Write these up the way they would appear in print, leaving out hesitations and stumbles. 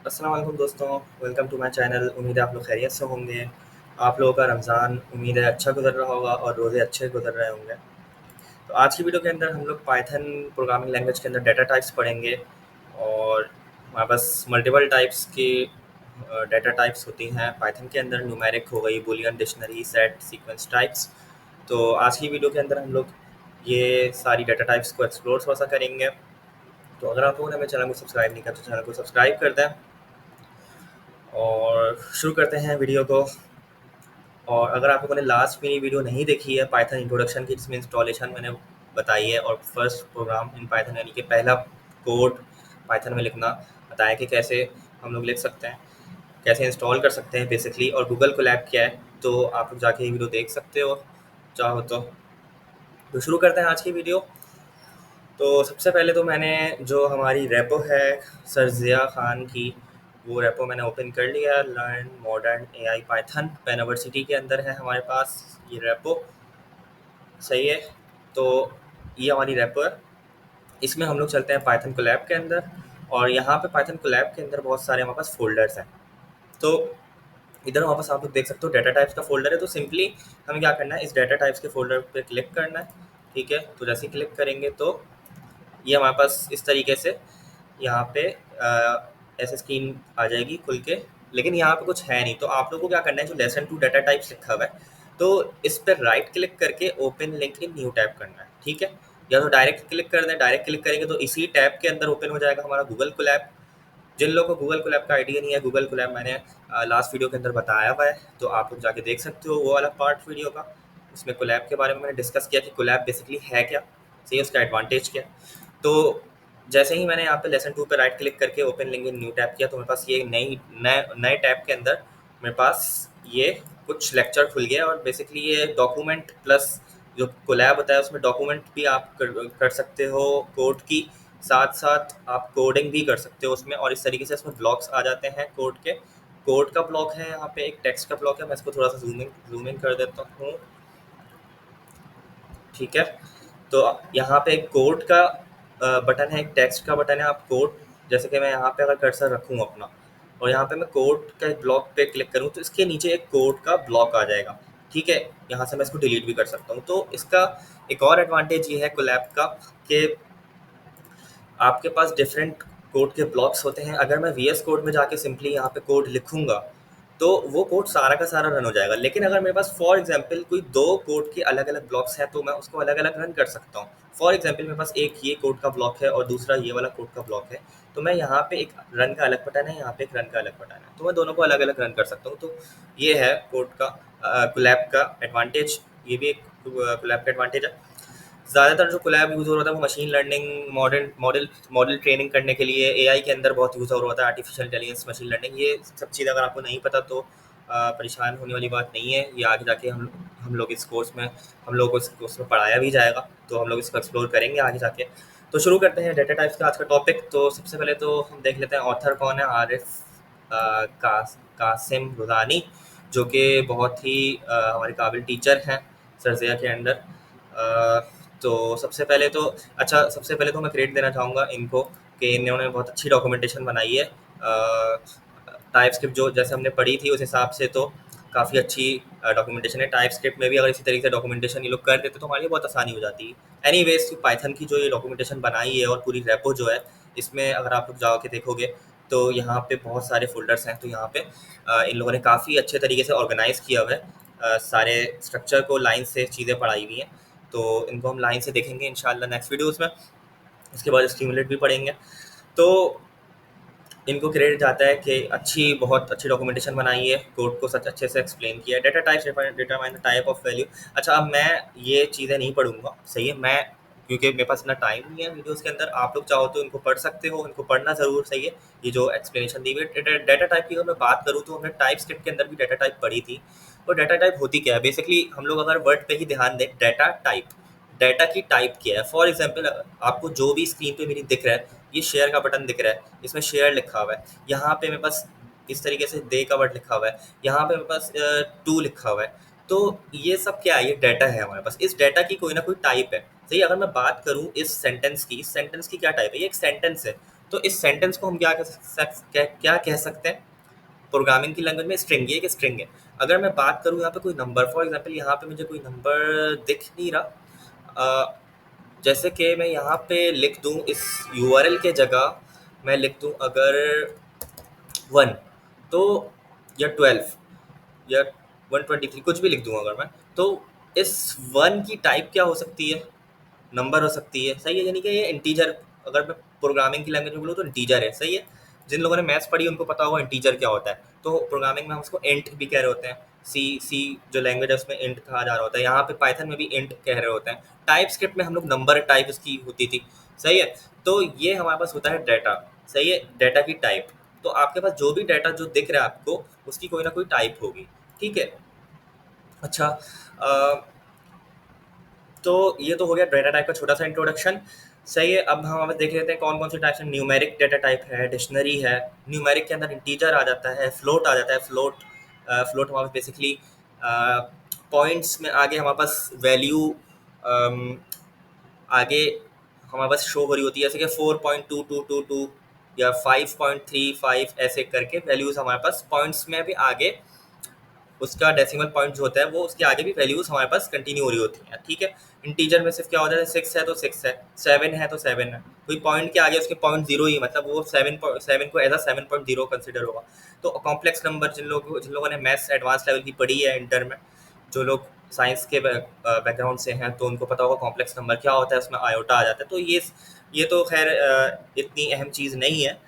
अस्सलाम वालेकुम दोस्तों, वेलकम टू माय चैनल। उम्मीद है आप लोग खैरियत से होंगे। आप लोगों का रमज़ान उम्मीद है अच्छा गुज़र रहा होगा और रोज़े अच्छे गुज़र रहे होंगे। तो आज की वीडियो के अंदर हम लोग पाइथन प्रोग्रामिंग लैंग्वेज के अंदर डेटा टाइप्स पढ़ेंगे। और हमारे पास मल्टीपल टाइप्स की डेटा टाइप्स होती हैं पाइथन के अंदर। न्यूमेरिक हो गई, Boolean, dictionary, set, sequence types. तो आज की वीडियो के अंदर हम लोग ये सारी डेटा टाइप्स को एक्सप्लोर थोड़ा सा करेंगे। तो अगर आप लोगों ने मेरे चैनल को सब्सक्राइब नहीं किया तो चैनल को सब्सक्राइब कर दें और शुरू करते हैं वीडियो को। और अगर आप लोगों ने लास्ट मेरी वीडियो नहीं देखी है पाइथन इंट्रोडक्शन की, जिसमें इंस्टॉलेशन मैंने बताई है और फर्स्ट प्रोग्राम इन पाइथन यानी कि पहला कोड पाइथन में लिखना बताया कि कैसे हम लोग लिख सकते हैं, कैसे इंस्टॉल कर सकते हैं बेसिकली, और गूगल कोलैब क्या है, तो आप लोग जाके ये वीडियो देख सकते हो चाहो तो शुरू करते हैं आज की वीडियो। तो सबसे पहले तो मैंने जो हमारी रेपो है सर ज़िया खान की, वो रेपो मैंने ओपन कर लिया। Learn modern AI Python university के अंदर है हमारे पास ये रेपो। सही है। तो ये हमारी रेपो है। इसमें हम लोग चलते हैं पाइथन कोलैब के अंदर। और यहाँ पे पाइथन कोलैब के अंदर बहुत सारे हमारे पास फोल्डर्स हैं। तो इधर वापस आप लोग देख सकते हो डेटा टाइप्स का फोल्डर है। तो सिंपली हमें क्या करना है, इस डेटा टाइप्स के फोल्डर पे क्लिक करना है। ठीक है, तो जैसे ही क्लिक करेंगे तो ये हमारे पास इस तरीके से यहाँ पे ऐसे स्क्रीन आ जाएगी खुल के। लेकिन यहाँ पे कुछ है नहीं, तो आप लोगों को क्या करना है, जो लेसन टू डाटा टाइप्स लिखा हुआ है तो इस पर राइट क्लिक करके open link in new tab करना है। ठीक है, या तो डायरेक्ट क्लिक कर दें। डायरेक्ट क्लिक करेंगे तो इसी टैब के अंदर ओपन हो जाएगा हमारा गूगल कोलैब। जिन लोगों को गूगल कोलैब का आइडिया नहीं है, गूगल कोलैब मैंने लास्ट वीडियो के अंदर बताया हुआ है, तो आप लोग जाके देख सकते हो वो वाला पार्ट वीडियो का। उसमें कोलैब के बारे में मैंने डिस्कस किया कि कोलैब बेसिकली है क्या, सही, उसका एडवांटेज क्या। तो जैसे ही मैंने यहाँ पे लेसन 2 पे राइट क्लिक करके open link in new tab किया तो मेरे पास ये नए टैब के अंदर मेरे पास ये कुछ लेक्चर खुल गया। और बेसिकली ये डॉक्यूमेंट प्लस जो कोलैब होता है उसमें डॉक्यूमेंट भी आप कर सकते हो कोड की, साथ साथ आप कोडिंग भी कर सकते हो उसमें। और इस तरीके से इसमें ब्लॉक्स आ जाते हैं कोड के। कोड का ब्लॉक है यहाँ पे, एक टेक्स्ट का ब्लॉक है। मैं इसको थोड़ा सा जूमिंग कर देता हूँ। ठीक है, तो यहाँ पे एक कोड का बटन है, एक टेक्स्ट का बटन है। आप कोड, जैसे कि मैं यहाँ पे अगर कर्सर रखूँ अपना और यहाँ पे मैं कोड का एक ब्लॉक पे क्लिक करूँ तो इसके नीचे एक कोड का ब्लॉक आ जाएगा। ठीक है, यहाँ से मैं इसको डिलीट भी कर सकता हूँ। तो इसका एक और एडवांटेज ये है कोलैब का कि आपके पास डिफरेंट कोड के ब्लॉक्स होते हैं। अगर मैं वीएस कोड में जाके सिंपली यहाँ पे कोड लिखूंगा तो वो कोड सारा का सारा रन हो जाएगा। लेकिन अगर मेरे पास फॉर एग्जांपल कोई दो कोड के अलग अलग ब्लॉक्स हैं तो मैं उसको अलग अलग रन कर सकता हूँ। फॉर एग्जांपल मेरे पास एक ये कोड का ब्लॉक है और दूसरा ये वाला कोड का ब्लॉक है, तो मैं यहाँ पे एक रन का अलग बटन है, यहाँ पे एक रन का अलग बटन है, तो मैं दोनों को अलग अलग रन कर सकता हूँ। तो ये है कोड का कोलैब का एडवांटेज। ये भी एक कोलैब का एडवांटेज है। ज़्यादातर जो कोलैब यूज़ हो रहा था वो मशीन लर्निंग, मॉडल ट्रेनिंग करने के लिए एआई के अंदर बहुत यूज़ हो रहा था। आर्टिफिशियल इंटेलिजेंस, मशीन लर्निंग, ये सब चीज़ अगर आपको नहीं पता तो परेशान होने वाली बात नहीं है। ये आगे जाके हम लोग इस कोर्स में हम लोग को इस कोर्स में पढ़ाया भी जाएगा, तो हम लोग इसको एक्सप्लोर करेंगे आगे जाके। तो शुरू करते हैं डेटा टाइप्स का आज का टॉपिक। तो सबसे पहले तो हम देख लेते हैं ऑथर कौन है। आरिफ कासिम रुदानी, जो कि बहुत ही हमारे काबिल टीचर हैं सरजिया के अंडर। तो सबसे पहले तो मैं क्रेडिट देना चाहूँगा इनको कि इन्होंने बहुत अच्छी डॉक्यूमेंटेशन बनाई है। टाइप स्क्रिप्ट जो जैसे हमने पढ़ी थी उस हिसाब से तो काफ़ी अच्छी डॉक्यूमेंटेशन है। टाइप स्क्रिप्ट में भी अगर इसी तरीके से डॉक्यूमेंटेशन ये लोग कर देते तो हमारे लिए बहुत आसानी हो जाती है। एनीवेज, पाइथन की जो ये डॉक्यूमेंटेशन बनाई है और पूरी रेपो जो है, इसमें अगर आप लोग जाके देखोगे तो यहाँ पे बहुत सारे फोल्डर्स हैं। तो यहाँ पे इन लोगों ने काफ़ी अच्छे तरीके से ऑर्गेनाइज़ किया हुआ है। सारे स्ट्रक्चर को लाइन से चीज़ें पढ़ाई हुई हैं, तो इनको हम लाइन से देखेंगे इंशाल्लाह नेक्स्ट वीडियोस में। इसके बाद स्टिमुलेट भी पढ़ेंगे। तो इनको क्रेडिट जाता है कि बहुत अच्छी डॉक्यूमेंटेशन बनाई है, कोड को सच अच्छे से एक्सप्लेन किया है। Data types determine the type of value. अच्छा, अब मैं ये चीज़ें नहीं पढ़ूंगा, सही है, मैं क्योंकि मेरे पास इतना टाइम नहीं है वीडियोस के अंदर। आप लोग चाहो तो इनको पढ़ सकते हो, इनको पढ़ना ज़रूर, सही है। ये जो एक्सप्लेनेशन दी हुई है डेटा टाइप की, अगर मैं बात करूँ तो हमने टाइप स्क्रिप्ट के अंदर भी डेटा टाइप पढ़ी थी। और डेटा टाइप होती क्या है बेसिकली, हम लोग अगर वर्ड पे ही ध्यान दें, डाटा की टाइप क्या है। फॉर एग्जांपल, आपको जो भी स्क्रीन पे मेरी दिख रहा है, ये शेयर का बटन दिख रहा है, इसमें शेयर लिखा हुआ है। यहाँ पे मेरे पास इस तरीके से दे का वर्ड लिखा हुआ है, यहाँ पे मेरे पास टू लिखा हुआ है। तो ये सब क्या है, ये डाटा है हमारे पास। इस डाटा की कोई ना कोई टाइप है, सही। अगर मैं बात करूँ इस सेंटेंस की क्या टाइप है, ये एक सेंटेंस है। तो इस सेंटेंस को हम क्या कह सकते हैं प्रोग्रामिंग की लैंग्वेज में? स्ट्रिंग। ये एक स्ट्रिंग है। अगर मैं बात करूँ यहाँ पे कोई नंबर, फॉर एग्जांपल यहाँ पे मुझे कोई नंबर दिख नहीं रहा, जैसे कि मैं यहाँ पे लिख दूँ इस यूआरएल के जगह मैं लिख दूँ अगर 1 तो, या 12 या 123, कुछ भी लिख दूँ अगर मैं, तो इस 1 की टाइप क्या हो सकती है? नंबर हो सकती है, सही है। यानी कि ये इंटीजर, अगर मैं प्रोग्रामिंग की लैंग्वेज में बोलूँ तो इंटीजर है, सही है। जिन लोगों ने मैथ्स पढ़ी उनको पता होगा इंटीजर क्या होता है। तो प्रोग्रामिंग में हम उसको इंट भी कह रहे होते हैं। सी जो लैंग्वेज है उसमें इंट कहा जा रहा होता है, यहाँ पे पाइथन में भी इंट कह रहे होते हैं। टाइप स्क्रिप्ट में हम लोग नंबर टाइप उसकी होती थी, सही है। तो ये हमारे पास होता है डाटा, सही है, डाटा की टाइप। तो आपके पास जो भी डाटा जो दिख रहा है आपको, उसकी कोई ना कोई टाइप होगी, ठीक है। अच्छा, तो ये तो हो गया डाटा टाइप का छोटा सा इंट्रोडक्शन, सही है। अब हम देख लेते हैं कौन कौन से टाइप्स हैं। न्यूमेरिक डाटा टाइप है, डिक्शनरी है। न्यूमेरिक के अंदर इंटीजर आ जाता है, फ्लोट आ जाता है। फ्लोट हमारे बेसिकली पॉइंट्स में आगे हमारे पास वैल्यू आगे हमारे पास शो हो रही होती है, जैसे कि 4.2222 या 5.35 ऐसे करके वैल्यूज़ हमारे पास पॉइंट्स में भी आगे उसका डेसिमल पॉइंट जो होता है वो उसके आगे भी वैल्यूज हमारे पास कंटिन्यू हो रही होती हैं, ठीक है। इंटीजर में सिर्फ क्या होता है, 6 है तो 6 है, 7 है तो 7 है। कोई पॉइंट के आगे उसके पॉइंट जीरो ही, मतलब वो 7 को एज अ 7.0 कंसिडर होगा। तो कॉम्प्लेक्स नंबर जिन लोगों ने मैथ्स एडवांस लेवल की पढ़ी है इंटर में, जो लोग साइंस के बैकग्राउंड से हैं तो उनको पता होगा कॉम्प्लेक्स नंबर क्या होता है, उसमें आयोटा आ जाता है। तो ये तो खैर इतनी अहम चीज़ नहीं है।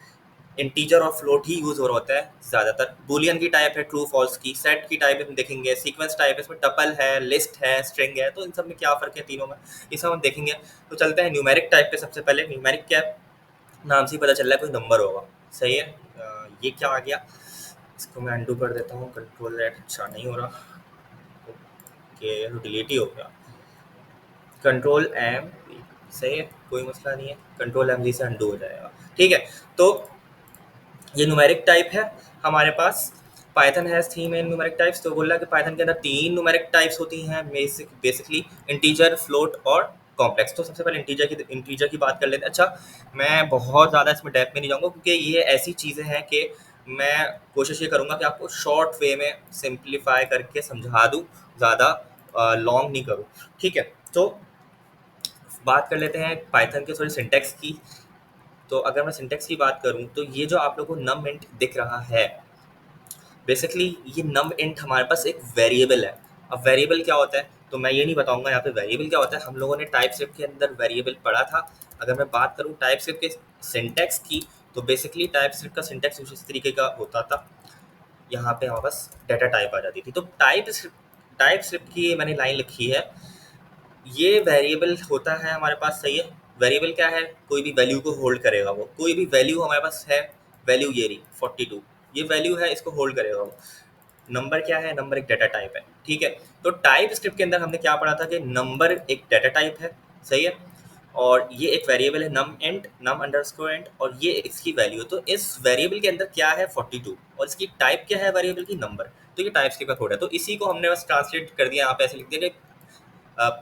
इंटीजर और फ्लोट ही यूज हो रहा होता है ज़्यादातर। बूलियन की टाइप है ट्रू फॉल्स की, सेट की टाइप हम देखेंगे, सीक्वेंस टाइप है, इसमें टपल है, लिस्ट है, स्ट्रिंग है। तो इन सब में क्या फ़र्क है तीनों में, ये सब हम देखेंगे। तो चलते हैं न्यूमेरिक टाइप पे। सबसे पहले न्यूमेरिक क्या है, नाम से ही पता चल रहा है कोई नंबर होगा, सही है। ये क्या आ गया, इसको मैं अंडू कर देता हूँ, कंट्रोल Z, अच्छा नहीं हो रहा, ओके तो डिलीट ही हो गया। कंट्रोल M, सही है, कोई मसला नहीं है, कंट्रोल M से अंडू हो जाएगा, ठीक है। तो ये न्यूमेरिक टाइप है हमारे पास। Python has three main numeric types. तो बोल रहा है कि पाइथन के अंदर 3 न्यूमेरिक टाइप्स होती हैं, बेसिकली इंटीजर, फ्लोट और कॉम्प्लेक्स। तो सबसे पहले इंटीजर की बात कर लेते हैं। अच्छा, मैं बहुत ज़्यादा इसमें डेप्थ में नहीं जाऊँगा क्योंकि ये ऐसी चीज़ें हैं कि मैं कोशिश ये करूँगा कि आपको शॉर्ट वे में सिंप्लीफाई करके समझा दूँ, ज़्यादा लॉन्ग नहीं करूँ, ठीक है। तो बात कर लेते हैं पाइथन के थोड़ी सिंटेक्स की। तो अगर मैं सिंटेक्स की बात करूँ तो ये जो आप लोगों को नम इंट दिख रहा है, बेसिकली ये नम इंट हमारे पास एक वेरिएबल है। अब वेरिएबल क्या होता है तो मैं ये नहीं बताऊंगा यहाँ पे वेरिएबल क्या होता है, हम लोगों ने टाइप स्क्रिप्ट के अंदर वेरिएबल पढ़ा था। अगर मैं बात करूँ टाइप स्क्रिप्ट के सिंटेक्स की, तो बेसिकली टाइप स्क्रिप्ट का सिंटेक्स कुछ इस तरीके का होता था। यहाँ पे हमारे पास डाटा टाइप आ जाती थी। तो टाइप स्क्रिप्ट की मैंने लाइन लिखी है, ये वेरिएबल होता है हमारे पास, सही है। वेरिएबल क्या है, कोई भी वैल्यू को होल्ड करेगा वो, कोई भी वैल्यू हमारे पास है, वैल्यू ये रही 42, ये वैल्यू है, इसको होल्ड करेगा वो। नंबर क्या है, नंबर एक डाटा टाइप है, ठीक है। तो टाइप स्क्रिप्ट के अंदर हमने क्या पढ़ा था कि नंबर एक डाटा टाइप है, सही है, और ये एक वेरिएबल है नम इंट, नम अंडरस्कोर इंट, और ये इसकी वैल्यू। तो इस वेरिएबल के अंदर क्या है 42, और इसकी टाइप क्या है वेरिएबल की, नंबर। तो ये टाइप स्क्रिप्ट का कोड है। तो इसी को हमने बस ट्रांसलेट कर दिया, यहाँ पे ऐसे लिख दिया कि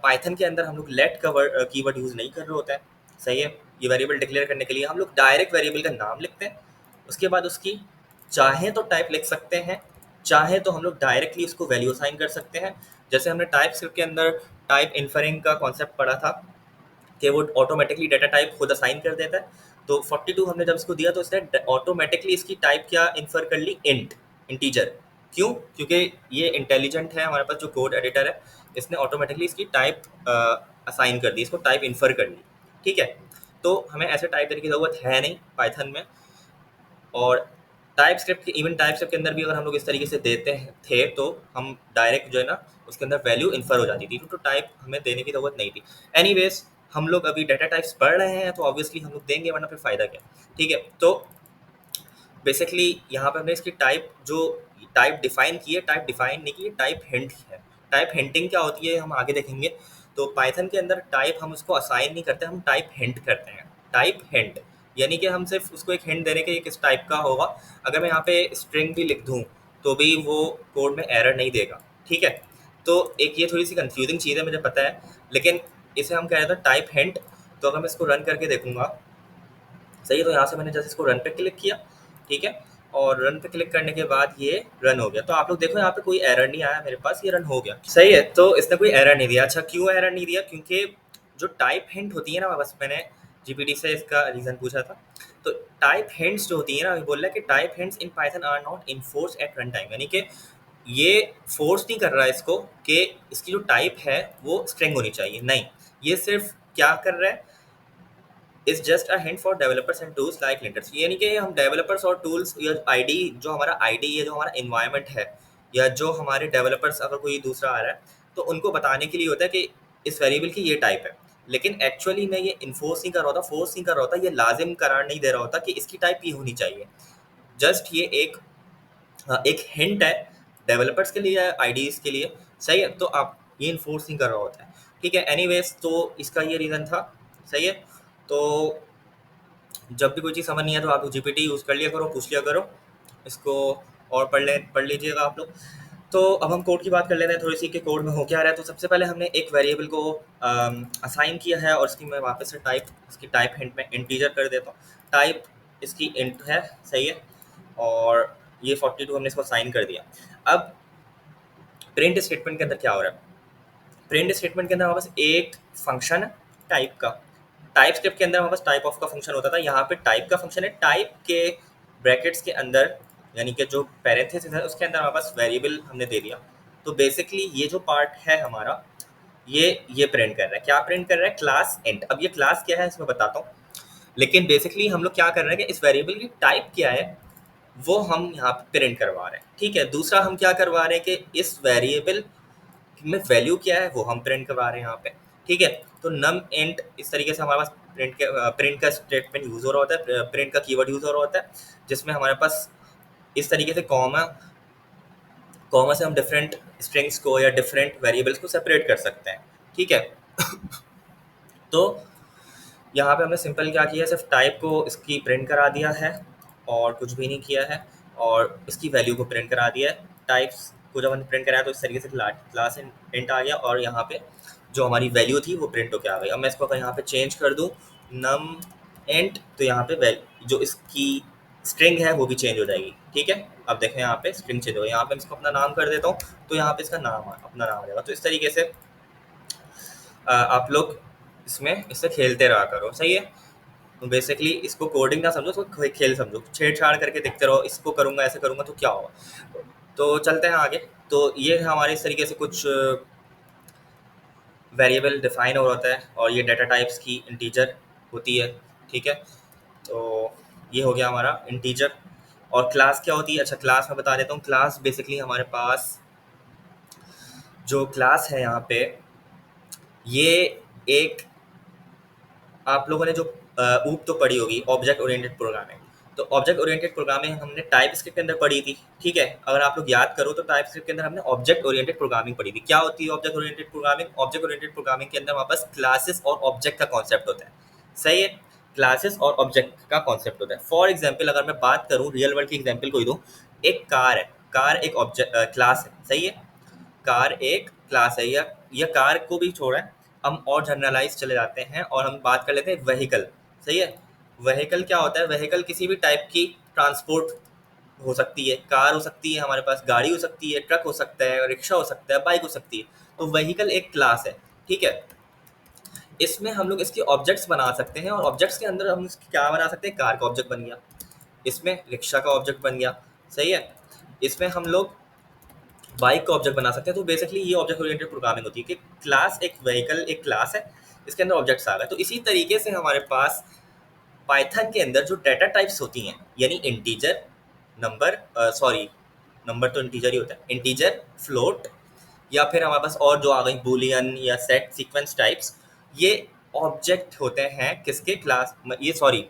पाइथन के अंदर हम लोग लेट का कीवर्ड यूज़ नहीं कर रहे होते हैं, सही है। ये वेरिएबल डिक्लेयर करने के लिए हम लोग डायरेक्ट वेरिएबल का नाम लिखते हैं, उसके बाद उसकी चाहे तो टाइप लिख सकते हैं, चाहे तो हम लोग डायरेक्टली उसको वैल्यू असाइन कर सकते हैं। जैसे हमने टाइप स्क्रिप्ट के अंदर टाइप इन्फरिंग का कॉन्सेप्ट पढ़ा था कि वो ऑटोमेटिकली डाटा टाइप खुद असाइन कर देता है। तो 42 हमने जब इसको दिया तो इसने ऑटोमेटिकली इसकी टाइप क्या इन्फर कर ली, इंटीजर। क्यों, क्योंकि ये इंटेलिजेंट है, हमारे पास जो कोड एडिटर है इसने ऑटोमेटिकली इसकी टाइप असाइन कर दी, इसको टाइप इन्फर कर ली, ठीक है। तो हमें ऐसे टाइप देने की ज़रूरत है नहीं पाइथन में। और टाइप स्क्रिप्ट के, इवन टाइप स्क्रिप्ट के अंदर भी अगर हम लोग इस तरीके से देते थे तो हम डायरेक्ट जो है ना उसके अंदर वैल्यू इन्फर हो जाती थी, तो टाइप हमें देने की ज़रूरत नहीं थी। एनीवेज, हम लोग अभी डाटा टाइप्स पढ़ रहे हैं तो ऑब्वियसली हम लोग देंगे, वरना फिर फ़ायदा क्या, ठीक है। तो बेसिकली यहाँ पे हमने इसकी टाइप जो टाइप डिफाइन की है, टाइप डिफाइन नहीं की है, टाइप हिंट है। टाइप हिंटिंग क्या होती है हम आगे देखेंगे। तो पाइथन के अंदर टाइप हम उसको असाइन नहीं करते, हम टाइप हिंट करते हैं। टाइप हिंट यानी कि हम सिर्फ उसको एक हिंट दे रहे हैं कि ये किस टाइप का होगा। अगर मैं यहाँ पे स्ट्रिंग भी लिख दूँ तो भी वो कोड में एरर नहीं देगा, ठीक है। तो एक ये थोड़ी सी कंफ्यूजिंग चीज़ है, मुझे पता है, लेकिन इसे हम कह रहे थे टाइप हिंट। तो अगर मैं इसको रन करके देखूंगा सही है। तो यहाँ से मैंने जैसे इसको रन पे क्लिक किया, ठीक है, और रन पे क्लिक करने के बाद ये रन हो गया। तो आप लोग देखो यहाँ पे कोई एरर नहीं आया मेरे पास, ये रन हो गया। सही है, तो इसने कोई एरर नहीं दिया। अच्छा, क्यों एरर नहीं दिया? क्योंकि जो टाइप हिंट होती है ना, बस मैंने जीपीटी से इसका रीज़न पूछा था। तो टाइप हिंट्स जो होती है ना, बोल रहा है कि type hints in Python are not enforce at run time, यानी कि ये फोर्स नहीं कर रहा है इसको कि इसकी जो टाइप है वो स्ट्रिंग होनी चाहिए, नहीं। ये सिर्फ क्या कर रहा है, is just a hint for developers and tools like Lintner's, यानी कि हम डेवलपर्स और टूल्स या आईडी, जो हमारा आईडी है, जो हमारा इन्वायरमेंट है, या जो हमारे डेवलपर्स अगर कोई दूसरा आ रहा है तो उनको बताने के लिए होता है कि इस वेरिएबल की ये टाइप है। लेकिन एक्चुअली मैं ये इन्फोर्स नहीं कर रहा होता, फोर्स नहीं कर रहा होता, ये लाजिम करार नहीं दे रहा होता कि इसकी टाइप ये होनी चाहिए। जस्ट ये एक हिंट है डेवलपर्स के लिए या आईडीज के लिए। सही है, तो आप ये इन्फोर्स नहीं कर रहा होता है, ठीक है। एनीवेज, तो इसका ये रीज़न था। सही है, तो जब भी कोई चीज़ समझ नहीं है तो आप जीपीटी यूज़ कर लिया करो, पूछ लिया करो इसको, और पढ़ लीजिएगा आप लोग। तो अब हम कोड की बात कर लेते हैं थोड़ी सी कि कोड में हो क्या रहा है। तो सबसे पहले हमने एक वेरिएबल को असाइन किया है, और इसकी मैं वापस से इसकी टाइप हिंट में इंटीजर कर देता हूँ। टाइप इसकी इंट है, सही है, और ये 42 हमने इसको असाइन कर दिया। अब प्रिंट स्टेटमेंट के अंदर क्या हो रहा है? प्रिंट स्टेटमेंट के अंदर हमारे पास एक फंक्शन है टाइप का। टाइप स्क्रिप्ट के अंदर हमारे पास टाइप ऑफ का फंक्शन होता था, यहाँ पे टाइप का फंक्शन है। टाइप के ब्रैकेट्स के अंदर, यानी कि जो पैरेंथेसिस है उसके अंदर हमारे पास वेरिएबल हमने दे दिया। तो बेसिकली ये जो पार्ट है हमारा, ये प्रिंट कर रहा है। क्या प्रिंट कर रहा है? Class int. अब ये क्लास क्या है इसमें बताता हूँ, लेकिन बेसिकली हम लोग क्या कर रहे हैं कि इस वेरिएबल की टाइप क्या है वो हम यहाँ पे प्रिंट करवा रहे हैं, ठीक है। दूसरा हम क्या करवा रहे हैं कि इस वेरिएबल में वैल्यू क्या है वो हम प्रिंट करवा रहे हैं यहाँ पे, ठीक है। तो नम इंट, इस तरीके से हमारे पास प्रिंट का स्टेटमेंट यूज हो रहा होता है, प्रिंट का कीवर्ड यूज हो रहा होता है, जिसमें हमारे पास इस तरीके से कॉमा कॉमा से हम डिफरेंट स्ट्रिंग्स को या डिफरेंट वेरिएबल्स को सेपरेट कर सकते हैं, ठीक है। तो यहाँ पे हमने सिंपल क्या किया, सिर्फ टाइप को इसकी प्रिंट करा दिया है और कुछ भी नहीं किया है, और इसकी वैल्यू को प्रिंट करा दिया है। टाइप्स को जब हमने प्रिंट कराया तो इस तरीके से क्लास इंट आ गया, और यहाँ पे जो हमारी वैल्यू थी वो प्रिंट होकर आ गई। अब मैं इसको अगर यहाँ पे चेंज कर दूँ नम इंट, तो यहाँ पे जो इसकी स्ट्रिंग है वो भी चेंज हो जाएगी, ठीक है। अब देखें यहाँ पे स्ट्रिंग चेंज हो गई। यहाँ पे मैं इसको अपना नाम कर देता हूँ, तो यहाँ पे इसका अपना नाम आ जाएगा। तो इस तरीके से आप लोग इससे खेलते रहा करो, सही है। तो बेसिकली इसको कोडिंग ना समझो, इसको खेल समझो, छेड़छाड़ करके देखते रहो, इसको करूँगा ऐसे करूँगा तो क्या होगा। तो चलते हैं आगे। तो ये हमारे इस तरीके से कुछ वेरिएबल डिफाइन हो होता है, और ये डाटा टाइप्स की इंटीजर होती है, ठीक है। तो ये हो गया हमारा इंटीजर। और क्लास क्या होती है? अच्छा, क्लास मैं बता देता हूँ। क्लास बेसिकली हमारे पास जो क्लास है यहाँ पे, ये एक, आप लोगों ने जो ऊप तो पढ़ी होगी ऑब्जेक्ट ओरिएंटेड प्रोग्रामिंग। तो ऑब्जेक्ट ओरिएंटेड प्रोग्रामिंग हमने टाइप स्क्रिप्ट के अंदर पढ़ी थी, ठीक है। अगर आप लोग याद करो तो टाइप स्क्रिप्ट के अंदर हमने ऑब्जेक्ट ओरिएंटेड प्रोग्रामिंग पढ़ी थी। क्या होती है object oriented programming? Object oriented programming के अंदर हमारे पास क्लासेस और ऑब्जेक्ट का कॉन्सेप्ट होता है, सही है। क्लासेस और ऑब्जेक्ट का कॉन्सेप्ट होता है। फॉर एग्जाम्पल अगर मैं बात करूँ, रियल वर्ल्ड की एग्जाम्पल कोई दूँ, एक कार है, कार एक ऑब्जेक्ट क्लास है, सही है। कार एक क्लास है, या कार को भी छोड़ा है, हम और जनरलाइज चले जाते हैं और हम बात कर लेते हैं व्हीकल, सही है। व्हीकल क्या होता है? व्हीकल किसी भी टाइप की ट्रांसपोर्ट हो सकती है, कार हो सकती है, हमारे पास गाड़ी हो सकती है, ट्रक हो सकता है, रिक्शा हो सकता है, बाइक हो सकती है। तो व्हीकल एक क्लास है, ठीक है। इसमें हम लोग इसके ऑब्जेक्ट्स बना सकते हैं, और ऑब्जेक्ट्स के अंदर हम क्या बना सकते हैं? कार का ऑब्जेक्ट बन गया, इसमें रिक्शा का ऑब्जेक्ट बन गया, सही है। इसमें हम लोग बाइक का ऑब्जेक्ट बना सकते हैं। तो बेसिकली ये ऑब्जेक्ट ओरिएंटेड प्रोग्रामिंग होती है कि क्लास एक व्हीकल एक क्लास है, इसके अंदर ऑब्जेक्ट्स आ गए। तो इसी तरीके से हमारे पास पाइथन के अंदर जो डाटा टाइप्स होती हैं, यानी इंटीजर, नंबर, सॉरी, नंबर तो इंटीजर ही होता है, इंटीजर, फ्लोट, या फिर हमारे पास और जो आ गई बूलियन या सेट सीक्वेंस टाइप्स, ये ऑब्जेक्ट होते हैं किसके? क्लास, ये सॉरी,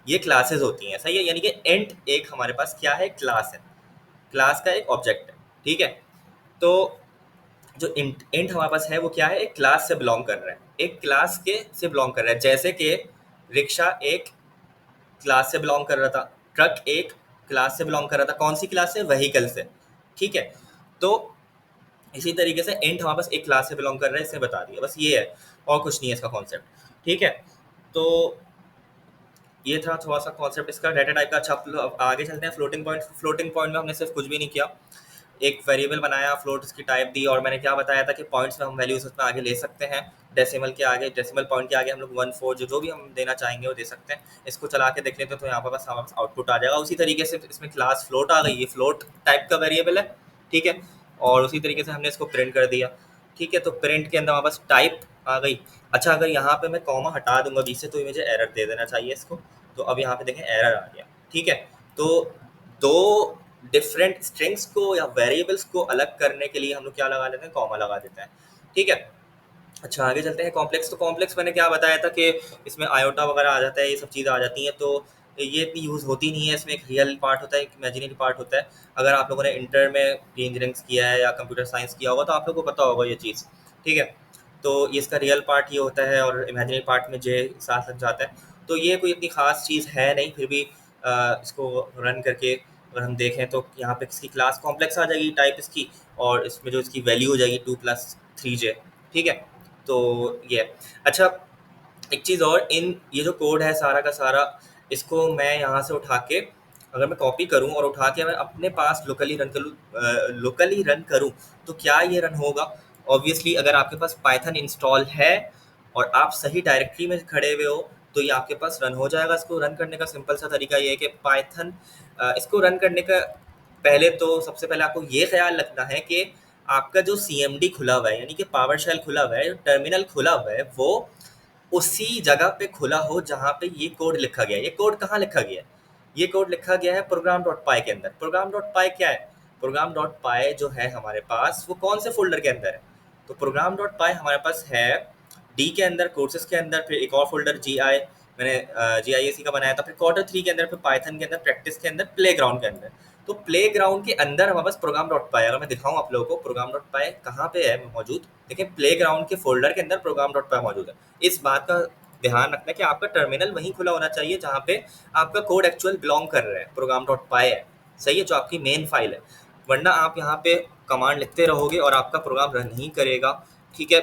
ये क्लासेस होती हैं, सही है। यानी कि इंट एक हमारे पास क्या है? क्लास है, क्लास का एक ऑब्जेक्ट है, ठीक है। तो जो इंट हमारे पास है वो क्या है? एक क्लास से बिलोंग कर रहा है, एक क्लास के से बिलोंग कर रहा है। जैसे कि रिक्शा एक क्लास से बिलोंग कर रहा था, ट्रक एक क्लास से बिलोंग कर रहा था, कौन सी क्लास से? व्हीकल से, ठीक है। तो इसी तरीके से इंट हमारे पास एक क्लास से बिलोंग कर रहा है, इसने बता दिया, बस ये है, और कुछ नहीं है इसका कॉन्सेप्ट, ठीक है। तो ये था थोड़ा सा कॉन्सेप्ट इसका डेटा टाइप का। अच्छा, अब आगे चलते हैं फ्लोटिंग पॉइंट। फ्लोटिंग पॉइंट में हमने सिर्फ कुछ भी नहीं किया, एक वेरिएबल बनाया, फ्लोट इसकी टाइप दी, और मैंने क्या बताया था कि पॉइंट्स में हम वैल्यूज उसमें आगे ले सकते हैं। डेसिमल के आगे, डेसिमल पॉइंट के आगे हम लोग 1 4 जो भी हम देना चाहेंगे वो दे सकते हैं। इसको चला के देख लेते हैं तो यहाँ पर बस हमारे पास आउटपुट आ जाएगा। उसी तरीके से इसमें क्लास फ्लोट आ गई, ये फ्लोट टाइप का वेरिएबल है, ठीक है। और उसी तरीके से हमने इसको प्रिंट कर दिया, ठीक है। तो प्रिंट के अंदर हमारे पास टाइप आ गई। अच्छा, अगर यहाँ पे मैं कॉमा हटा दूंगा बीच से तो ये मुझे एरर दे देना चाहिए इसको। तो अब यहाँ पे देखें एरर आ गया, ठीक है। तो दो डिफरेंट स्ट्रिंग्स को या वेरिएबल्स को अलग करने के लिए हम लोग क्या लगा लेते हैं, कॉमा लगा देते हैं, ठीक है। अच्छा, आगे चलते हैं कॉम्प्लेक्स। तो कॉम्प्लेक्स मैंने क्या बताया था कि इसमें आयोटा वगैरह आ जाता है, ये सब चीज़ें आ जाती हैं, तो ये इतनी यूज़ होती नहीं है। इसमें एक रियल पार्ट होता है, एक इमेजिनरी पार्ट होता है। अगर आप लोगों ने इंटर में इंजीनियरिंग किया है या कंप्यूटर साइंस किया होगा तो आप लोगों को पता होगा ये चीज़, ठीक है। तो ये इसका रियल पार्ट ये होता है और इमेजिनरी पार्ट में जे साथ लग जाता है। तो ये कोई इतनी ख़ास चीज़ है नहीं, फिर भी इसको रन करके अगर हम देखें तो यहाँ पे इसकी क्लास कॉम्प्लेक्स आ जाएगी, टाइप इसकी, और इसमें जो इसकी वैल्यू हो जाएगी 2 + 3j, ठीक है। तो ये अच्छा, एक चीज़ और, इन ये जो कोड है सारा का सारा, इसको मैं यहाँ से उठा के अगर मैं कॉपी करूँ और उठा के मैं अपने पास लोकली रन करूँ तो क्या ये रन होगा? ऑब्वियसली अगर आपके पास पाइथन इंस्टॉल है और आप सही डायरेक्टरी में खड़े हुए हो तो ये आपके पास रन हो जाएगा। इसको रन करने का सिंपल सा तरीका ये है कि पाइथन, इसको रन करने का पहले तो सबसे पहले आपको ये ख्याल रखना है कि आपका जो CMD खुला हुआ है, यानी कि पावर शेल खुला हुआ है, जो टर्मिनल खुला हुआ है, वो उसी जगह पे खुला हो जहाँ पे ये कोड लिखा गया है। ये कोड कहाँ लिखा गया है? ये कोड लिखा गया है program.py के अंदर। program.py क्या है? program.py जो है हमारे पास, वो कौन से फोल्डर के अंदर है? तो program.py हमारे पास है डी के अंदर, कोर्सेज के अंदर, फिर एक और फोल्डर GI, मैंने GIAC का बनाया था, फिर Q3 के अंदर, फिर पाइथन के अंदर, प्रैक्टिस के अंदर, प्लेग्राउंड के अंदर। तो प्लेग्राउंड के अंदर हमारे पास program.py, अगर मैं दिखाऊं आप लोगों को program.py कहाँ पे है मौजूद, देखिए प्लेग्राउंड के फोल्डर के अंदर program.py मौजूद है। इस बात का ध्यान रखना है कि आपका टर्मिनल वहीं खुला होना चाहिए जहाँ पे आपका कोड एक्चुअल बिलोंग कर रहा है, program.py है, सही है, जो आपकी मेन फाइल है। वरना आप यहाँ पे कमांड लिखते रहोगे और आपका प्रोग्राम रन नहीं करेगा, ठीक है।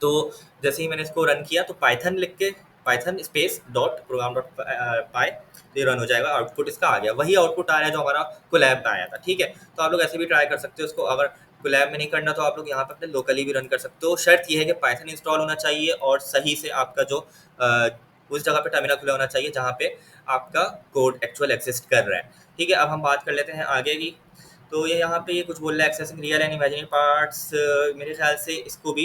तो जैसे ही मैंने इसको रन किया तो पाइथन लिख के, Python space dot program dot py, ये रन हो जाएगा। आउटपुट इसका आ गया, वही आउटपुट आ रहा है जो हमारा कोलैब में आया था, ठीक है। तो आप लोग ऐसे भी ट्राई कर सकते हो इसको। अगर कोलैब में नहीं करना तो आप लोग यहाँ पे अपने लोकली भी रन कर सकते हो। शर्त ये है कि पाइथन इंस्टॉल होना चाहिए और सही से आपका जो उस जगह पे टर्मिनल खुला होना चाहिए जहाँ पे आपका कोड एक्चुअल एक्सिस्ट कर रहा है, ठीक है। अब हम बात कर लेते हैं आगे की। तो ये यहाँ पे ये कुछ बोल रहा है, accessing real and imaginary parts. मेरे ख्याल से इसको भी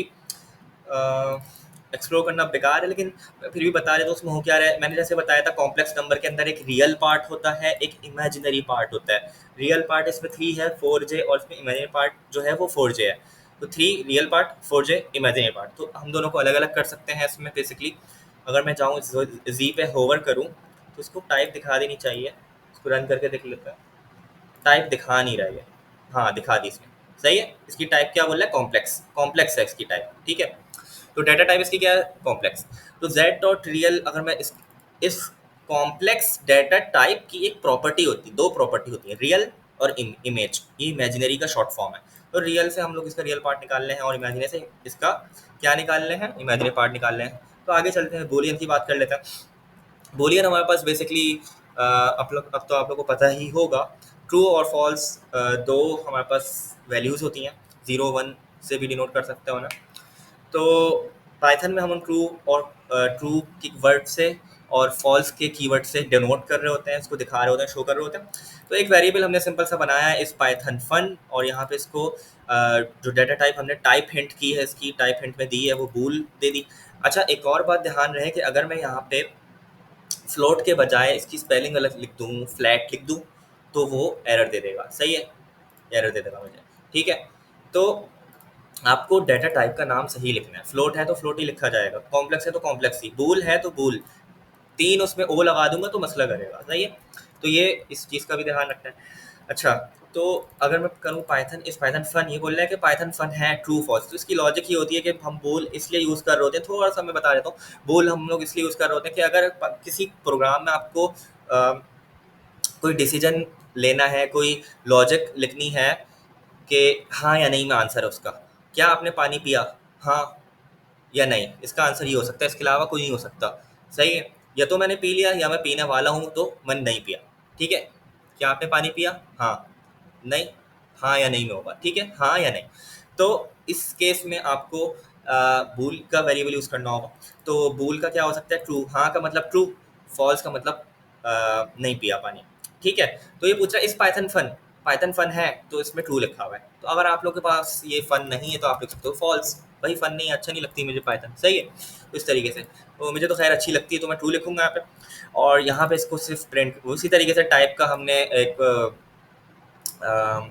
एक्सप्लोर करना बेकार है, लेकिन फिर भी बता रहे तो उसमें हो क्या रहा है। मैंने जैसे बताया था कॉम्प्लेक्स नंबर के अंदर एक रियल पार्ट होता है, एक इमेजिनरी पार्ट होता है। रियल पार्ट इसमें 3 है, 4j, और इसमें इमेजिनरी पार्ट जो है वो 4j है। तो 3 real part, 4j imaginary part, तो हम दोनों को अलग अलग कर सकते हैं इसमें बेसिकली। अगर मैं चाहूँ जी पे होवर करूँ तो इसको टाइप दिखा देनी चाहिए। इसको रन करके देख लेते हैं, टाइप दिखा नहीं रहा है। हाँ, दिखा दी इसमें, सही है। इसकी टाइप क्या बोल रहा है? कॉम्प्लेक्स, कॉम्प्लेक्स है इसकी टाइप, ठीक है। तो डाटा टाइप इसकी क्या है? कॉम्प्लेक्स। तो जेड डॉट रियल, अगर मैं इस कॉम्प्लेक्स डाटा टाइप की एक प्रॉपर्टी होती है, दो प्रॉपर्टी होती है, रियल और इमेज। ये इमेजिनरी का शॉर्ट फॉर्म है। तो रियल से हम लोग इसका रियल पार्ट निकाल रहे हैं और इमेजिनरी से इसका क्या निकाल रहे हैं? इमेजिनरी पार्ट निकाल रहे हैं। तो आगे चलते हैं, बूलियन की बात कर लेते हैं। बूलियन हमारे पास बेसिकली अब तो आप लोग को पता ही होगा, ट्रू और फॉल्स दो हमारे पास वैल्यूज़ होती हैं, 0 1 से भी डिनोट कर सकते हो ना। तो पाइथन में हम ट्रू और ट्रू की वर्ड से और फॉल्स के कीवर्ड से डिनोट कर रहे होते हैं, इसको दिखा रहे होते हैं, शो कर रहे होते हैं। तो एक वेरिएबल हमने सिंपल सा बनाया है इस पाइथन फन, और यहाँ पे इसको जो डाटा टाइप हमने टाइप हिंट की है, इसकी टाइप हिंट में दी है, वो बूल दे दी। अच्छा, एक और बात ध्यान रहे कि अगर मैं यहाँ पे फ्लोट के बजाय इसकी स्पेलिंग अलग लिख दूँ, फ्लैट लिख दूँ, तो वो एरर दे देगा, सही है, एरर दे देगा मुझे, ठीक है। तो आपको डाटा टाइप का नाम सही लिखना है। फ्लोट है तो फ्लोट ही लिखा जाएगा, कॉम्प्लेक्स है तो कॉम्प्लेक्स ही, बूल है तो बूल, 3 उसमें ओ लगा दूंगा तो मसला करेगा, सही है। तो ये इस चीज़ का भी ध्यान रखना है। अच्छा, तो अगर मैं करूँ पाइथन, इस पाइथन फन, ये बोल रहा है कि पाइथन फन है ट्रू फॉल्स। तो इसकी लॉजिक ये होती है कि हम बोल इसलिए यूज़ कर रहे होते हैं, थोड़ा सा मैं बता देता हूँ। बोल हम लोग इसलिए यूज़ कर रहे होते हैं कि अगर किसी प्रोग्राम में आपको कोई डिसीजन लेना है, कोई लॉजिक लिखनी है कि हाँ या नहीं में आंसर है उसका, क्या आपने पानी पिया, हाँ या नहीं, इसका आंसर ये हो सकता है, इसके अलावा कोई नहीं हो सकता, सही है। या तो मैंने पी लिया या मैं पीने वाला हूँ तो मैंने नहीं पिया। ठीक है, क्या आपने पानी पिया? हाँ, नहीं, हाँ या नहीं में होगा। ठीक है, हाँ या नहीं। तो इस केस में आपको बूल का वेरिएबल यूज़ करना होगा। तो बूल का क्या हो सकता है? ट्रू। हाँ का मतलब ट्रू, फॉल्स का मतलब नहीं पिया पानी। ठीक है, तो ये पूछ रहा है इस पाइथन फन है तो इसमें ट्रू लिखा हुआ है। तो अगर आप लोग के पास ये फन नहीं है तो आप लिख सकते हो फॉल्स, भाई फन नहीं है, अच्छा नहीं लगती मुझे पाइथन। सही है, तो इस तरीके से तो मुझे तो खैर अच्छी लगती है तो मैं ट्रू लिखूंगा यहाँ पे। और यहाँ पे इसको सिर्फ प्रिंट उसी तरीके से टाइप का हमने एक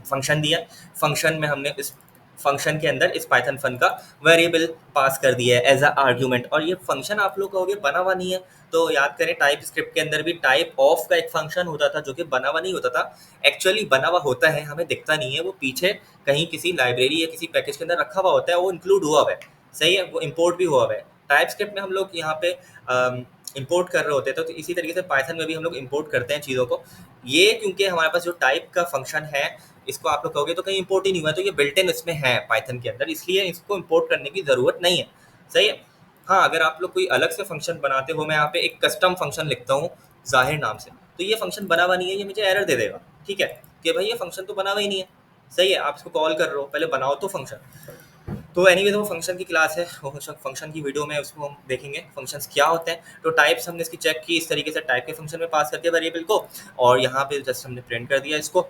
फंक्शन दिया। फंक्शन में हमने इस फंक्शन के अंदर इस पाइथन फन का वेरिएबल पास कर दिया है एज अ आर्ग्यूमेंट। और ये फंक्शन आप लोग कहोगे बना हुआ नहीं है, तो याद करें टाइप स्क्रिप्ट के अंदर भी टाइप ऑफ का एक फंक्शन होता था जो कि बना हुआ नहीं होता था। एक्चुअली बना हुआ होता है, हमें दिखता नहीं है, वो पीछे कहीं किसी लाइब्रेरी या किसी पैकेज के अंदर रखा हुआ होता है, वो इंक्लूड हुआ हुआ है। सही है, वो इम्पोर्ट भी हुआ हुआ है। टाइप स्क्रिप्ट में हम लोग यहाँ पे इंपोर्ट कर रहे होते हैं, तो इसी तरीके से पाइथन में भी हम लोग इंपोर्ट करते हैं चीज़ों को। ये क्योंकि हमारे पास जो टाइप का फंक्शन है, इसको आप लोग कहोगे तो कहीं इंपोर्ट ही नहीं हुआ, तो ये बिल्ट इन इसमें है पाइथन के अंदर, इसलिए इसको इंपोर्ट करने की ज़रूरत नहीं है। सही है। हाँ, अगर आप लोग कोई अलग से फंक्शन बनाते हो, मैं यहाँ पे एक कस्टम फंक्शन लिखता हूँ ज़ाहिर नाम से, तो ये फंक्शन बना हुआ नहीं है, ये मुझे एरर दे देगा। ठीक है, कि भाई ये फंक्शन तो बना हुआ ही नहीं है। सही है, आप इसको कॉल कर रहे हो, पहले बनाओ तो फंक्शन। तो एनीवेज वो फंक्शन की क्लास है, वो फंक्शन की वीडियो में उसको हम देखेंगे फंक्शंस क्या होते हैं। तो टाइप्स हमने इसकी चेक की, इस तरीके से टाइप के फंक्शन में पास करके वेरिएबल को, और यहाँ पे जस्ट हमने प्रिंट कर दिया इसको।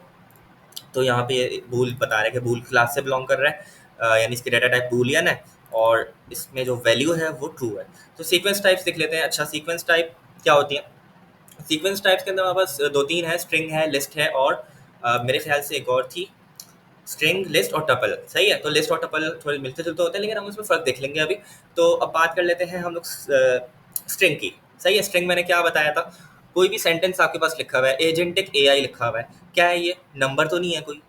तो यहाँ पे ये बूल बता रहा है कि बूल क्लास से बिलोंग कर रहा है, यानी इसकी डाटा टाइप बूलियन है, और इसमें जो वैल्यू है वो ट्रू है। तो सीक्वेंस टाइप्स देख लेते हैं। अच्छा, सीक्वेंस टाइप क्या होती है? सीक्वेंस टाइप्स के अंदर हमारे पास दो तीन है, स्ट्रिंग है, लिस्ट है, और मेरे ख्याल से एक और थी, स्ट्रिंग, लिस्ट और टपल। सही है, तो लिस्ट और टपल थोड़े मिलते जुलते होते हैं, लेकिन हम उसमें फ़र्क देख लेंगे अभी। तो अब बात कर लेते हैं हम लोग स्ट्रिंग की। सही है, स्ट्रिंग मैंने क्या बताया था, कोई भी सेंटेंस आपके पास लिखा हुआ है, एजेंटिक एआई लिखा हुआ है, क्या है ये? नंबर तो नहीं है, कोई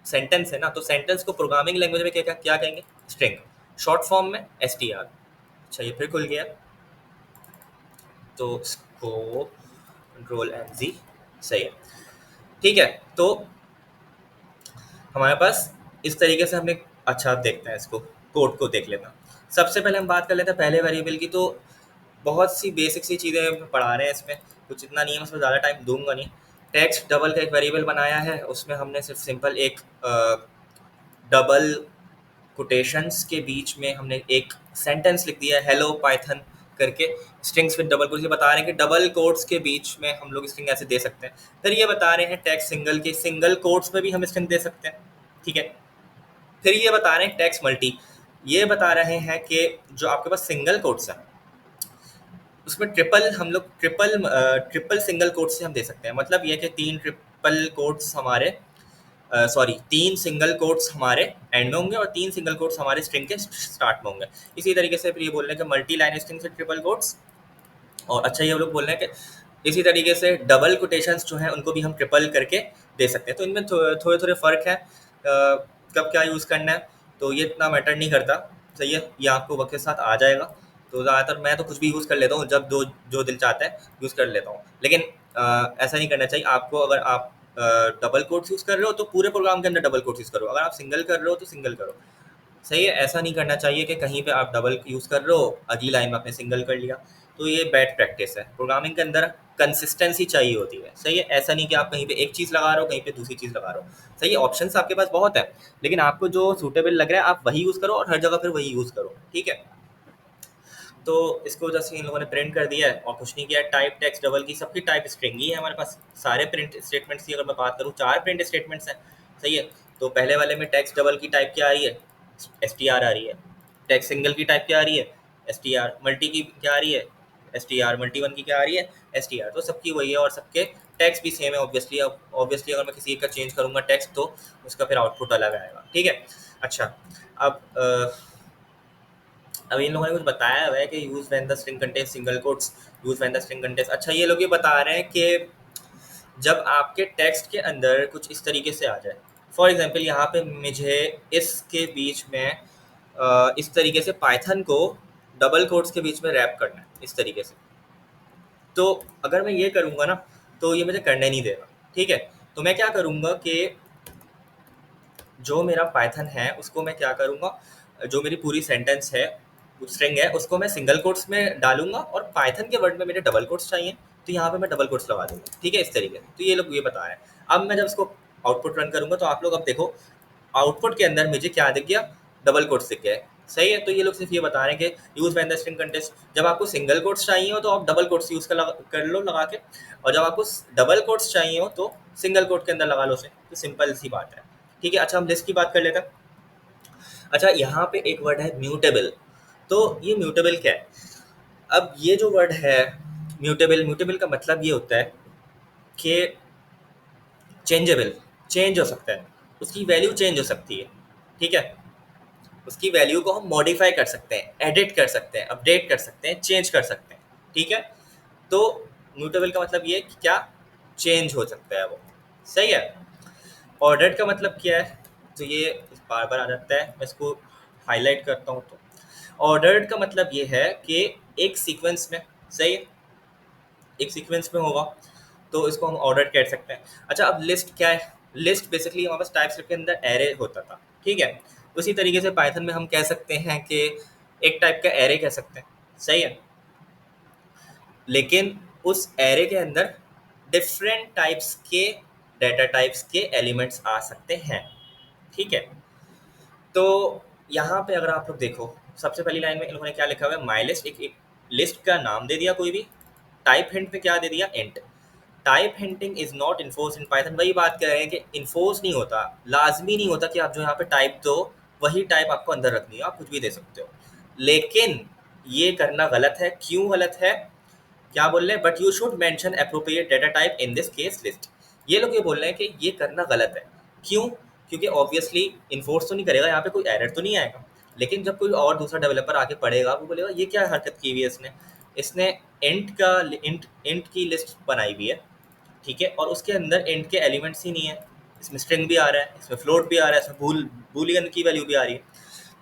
सेंटेंस है ना, तो सेंटेंस को प्रोग्रामिंग लैंग्वेज में क्या क्या क्या कहेंगे? स्ट्रिंग। शॉर्ट फॉर्म में एस टी आर। अच्छा, ये फिर खुल गया, तो इसको कंट्रोल एन जी। सही है, ठीक है। तो हमारे पास इस तरीके से हमने, अच्छा अब देखते हैं इसको, कोड को देख लेना। सबसे पहले हम बात कर लेते हैं पहले वेरिएबल की। तो बहुत सी बेसिक सी चीज़ें पढ़ा रहे हैं इसमें, कुछ इतना नहीं है, उसमें ज़्यादा टाइम दूंगा नहीं। टेक्स्ट डबल का एक वेरिएबल बनाया है, उसमें हमने सिर्फ सिंपल एक डबल कोटेशंस के बीच में हमने एक सेंटेंस लिख दिया है, हेलो पाइथन करके। स्ट्रिंग्स विद डबल कोट्स, ये बता रहे हैं कि डबल कोट्स के बीच में हम लोग स्ट्रिंग ऐसे दे सकते हैं। फिर ये बता रहे हैं टेक्स्ट सिंगल के सिंगल कोट्स में भी हम स्ट्रिंग दे सकते हैं। ठीक है, फिर ये बता रहे हैं टेक्स्ट मल्टी, ये बता रहे हैं कि जो आपके पास सिंगल कोट्स है उसमें ट्रिपल हम लोग ट्रिपल सिंगल कोट्स से हम दे सकते हैं। मतलब ये कि तीन ट्रिपल कोट्स हमारे, सॉरी, तीन सिंगल कोट्स हमारे एंड में होंगे और तीन सिंगल कोट्स हमारे स्ट्रिंग के स्टार्ट में होंगे। इसी तरीके से फिर ये बोल रहे हैं कि मल्टी लाइन स्ट्रिंग से ट्रिपल कोट्स। और अच्छा, ये लोग बोल रहे हैं कि इसी तरीके से डबल कोटेशंस जो हैं उनको भी हम ट्रिपल करके दे सकते हैं। तो इनमें थोड़े थोड़े फ़र्क है, कब क्या यूज़ करना है, तो ये इतना मैटर नहीं करता। सही है, ये आपको वक्त के साथ आ जाएगा। तो ज़्यादातर मैं तो कुछ भी यूज़ कर लेता हूँ, जब जो दिल चाहता है यूज़ कर लेता हूँ। लेकिन ऐसा नहीं करना चाहिए आपको। अगर आप डबल कोट्स यूज़ कर रहे हो तो पूरे प्रोग्राम के अंदर डबल कोट्स यूज़ करो, अगर आप सिंगल कर रहे हो तो सिंगल करो। सही है, ऐसा नहीं करना चाहिए कि कहीं पे आप डबल यूज़ कर रहे हो, अगली लाइन में आपने सिंगल कर लिया, तो ये बैड प्रैक्टिस है। प्रोग्रामिंग के अंदर कंसिस्टेंसी चाहिए होती है। सही है, ऐसा नहीं कि आप कहीं पे एक चीज़ लगा रहे हो, कहीं पे दूसरी चीज़ लगा रहे हो। सही है, ऑप्शंस आपके पास बहुत है, लेकिन आपको जो सूटेबल लग रहा है आप वही यूज़ करो और हर जगह फिर वही यूज़ करो। ठीक है, तो इसको जैसे इन लोगों ने प्रिंट कर दिया है और कुछ नहीं किया। टाइप टेक्स्ट डबल की सबकी टाइप स्ट्रिंग ही है हमारे पास। सारे प्रिंट स्टेटमेंट्स की अगर मैं बात करूँ, 4 प्रिंट स्टेटमेंट्स हैं। सही है, तो पहले वाले में टेक्स्ट डबल की टाइप क्या आ रही है? एस टी आर आ रही है। टेक्स्ट सिंगल की टाइप क्या आ रही है? S T R. मल्टी की क्या आ रही है? S T R. Multi one की क्या आ रही है? S T R. तो सबकी वही है और सबके टेक्स्ट भी सेम है ऑब्वियसली। अब ऑब्वियसली अगर मैं किसी एक का चेंज करूँगा टेक्स्ट तो उसका फिर आउटपुट अलग आएगा। ठीक है, अच्छा, अब अब इन लोगों ने कुछ बताया हुआ है कि use when the string contains single quotes, use when the string contains. अच्छा, ये लोग ये बता रहे हैं कि जब आपके टेक्स्ट के अंदर कुछ इस तरीके से आ जाए, फॉर एग्जांपल यहाँ पे मुझे इसके बीच में इस तरीके से पाइथन को डबल कोट्स के बीच में रैप करना है इस तरीके से, तो अगर मैं ये करूँगा ना तो ये मुझे करने नहीं देगा। ठीक है, तो मैं क्या करूँगा कि जो मेरा पाइथन है उसको मैं क्या करूँगा, जो मेरी पूरी सेंटेंस है स्ट्रिंग है उसको मैं सिंगल कोट्स में डालूंगा और पाइथन के वर्ड में मेरे डबल कोट्स चाहिए तो यहाँ पे मैं डबल कोट्स लगा दूंगा, ठीक है, इस तरीके से। तो ये लोग ये बता रहे हैं। अब मैं जब इसको आउटपुट रन करूंगा तो आप लोग अब देखो आउटपुट के अंदर मुझे क्या दिख गया, डबल कोट्स दिख गए, सही है। तो ये लोग सिर्फ ये बता रहे हैं कि use when the string contest, जब आपको सिंगल कोट्स चाहिए हो तो आप डबल कोट्स यूज कर लो लगा के, और जब आपको डबल कोट्स चाहिए हो तो सिंगल कोट के अंदर लगा लो उसे। तो सिंपल सी बात है, ठीक है। अच्छा हम लिस्ट की बात कर लेते हैं। अच्छा यहाँ पे एक वर्ड है म्यूटेबल। तो ये म्यूटेबल क्या है? अब ये जो वर्ड है म्यूटेबल, म्यूटेबल का मतलब ये होता है कि चेंजेबल, चेंज हो सकता है, उसकी वैल्यू चेंज हो सकती है, ठीक है। उसकी वैल्यू को हम मॉडिफाई कर सकते हैं, एडिट कर सकते हैं, अपडेट कर सकते हैं, चेंज कर सकते हैं, ठीक है। तो म्यूटेबल का मतलब ये है कि क्या चेंज हो सकता है वो, सही है। ऑर्डर्ड का मतलब क्या है? तो ये बार बार आ जाता है, मैं इसको हाईलाइट करता हूँ। तो ऑर्डर्ड का मतलब ये है कि एक सीक्वेंस में, सही है, एक सीक्वेंस में होगा तो इसको हम ऑर्डर कह सकते हैं। अच्छा अब लिस्ट क्या है? लिस्ट बेसिकली हमारे पास टाइपस्क्रिप्ट के अंदर एरे होता था, ठीक है। उसी तरीके से पाइथन में हम कह सकते हैं कि एक टाइप का एरे कह सकते हैं, सही है। लेकिन उस एरे के अंदर डिफरेंट टाइप्स के डाटा टाइप्स के एलिमेंट्स आ सकते हैं, ठीक है। तो यहाँ पे अगर आप लोग देखो सबसे पहली लाइन में इन्होंने क्या लिखा हुआ है, माई लिस्ट, एक लिस्ट का नाम दे दिया कोई भी, टाइप हिंट पे क्या दे दिया, int. Type hinting is not enforce in Python, वही बात कर रहे हैं कि इन्फोर्स नहीं होता, लाजमी नहीं होता कि आप जो यहाँ पे टाइप दो वही टाइप आपको अंदर रखनी है, आप कुछ भी दे सकते हो। लेकिन ये करना गलत है। क्यों गलत है? क्या बोल रहे हैं, but you should mention appropriate data type in this case list. ये लोग ये बोल रहे हैं कि ये करना गलत है। क्यों? क्योंकि ऑब्वियसली इन्फोर्स तो नहीं करेगा, यहाँ पे कोई एरर तो नहीं आएगा। लेकिन जब कोई और दूसरा डेवलपर आके पढ़ेगा वो बोलेगा ये क्या हरकत की हुई है इसने, इसने इंट का इंट की लिस्ट बनाई हुई है, ठीक है, और उसके अंदर इंट के एलिमेंट्स ही नहीं है। इसमें स्ट्रिंग भी आ रहा है, इसमें फ्लोट भी आ रहा है, इसमें बूलियन की वैल्यू भी आ रही है।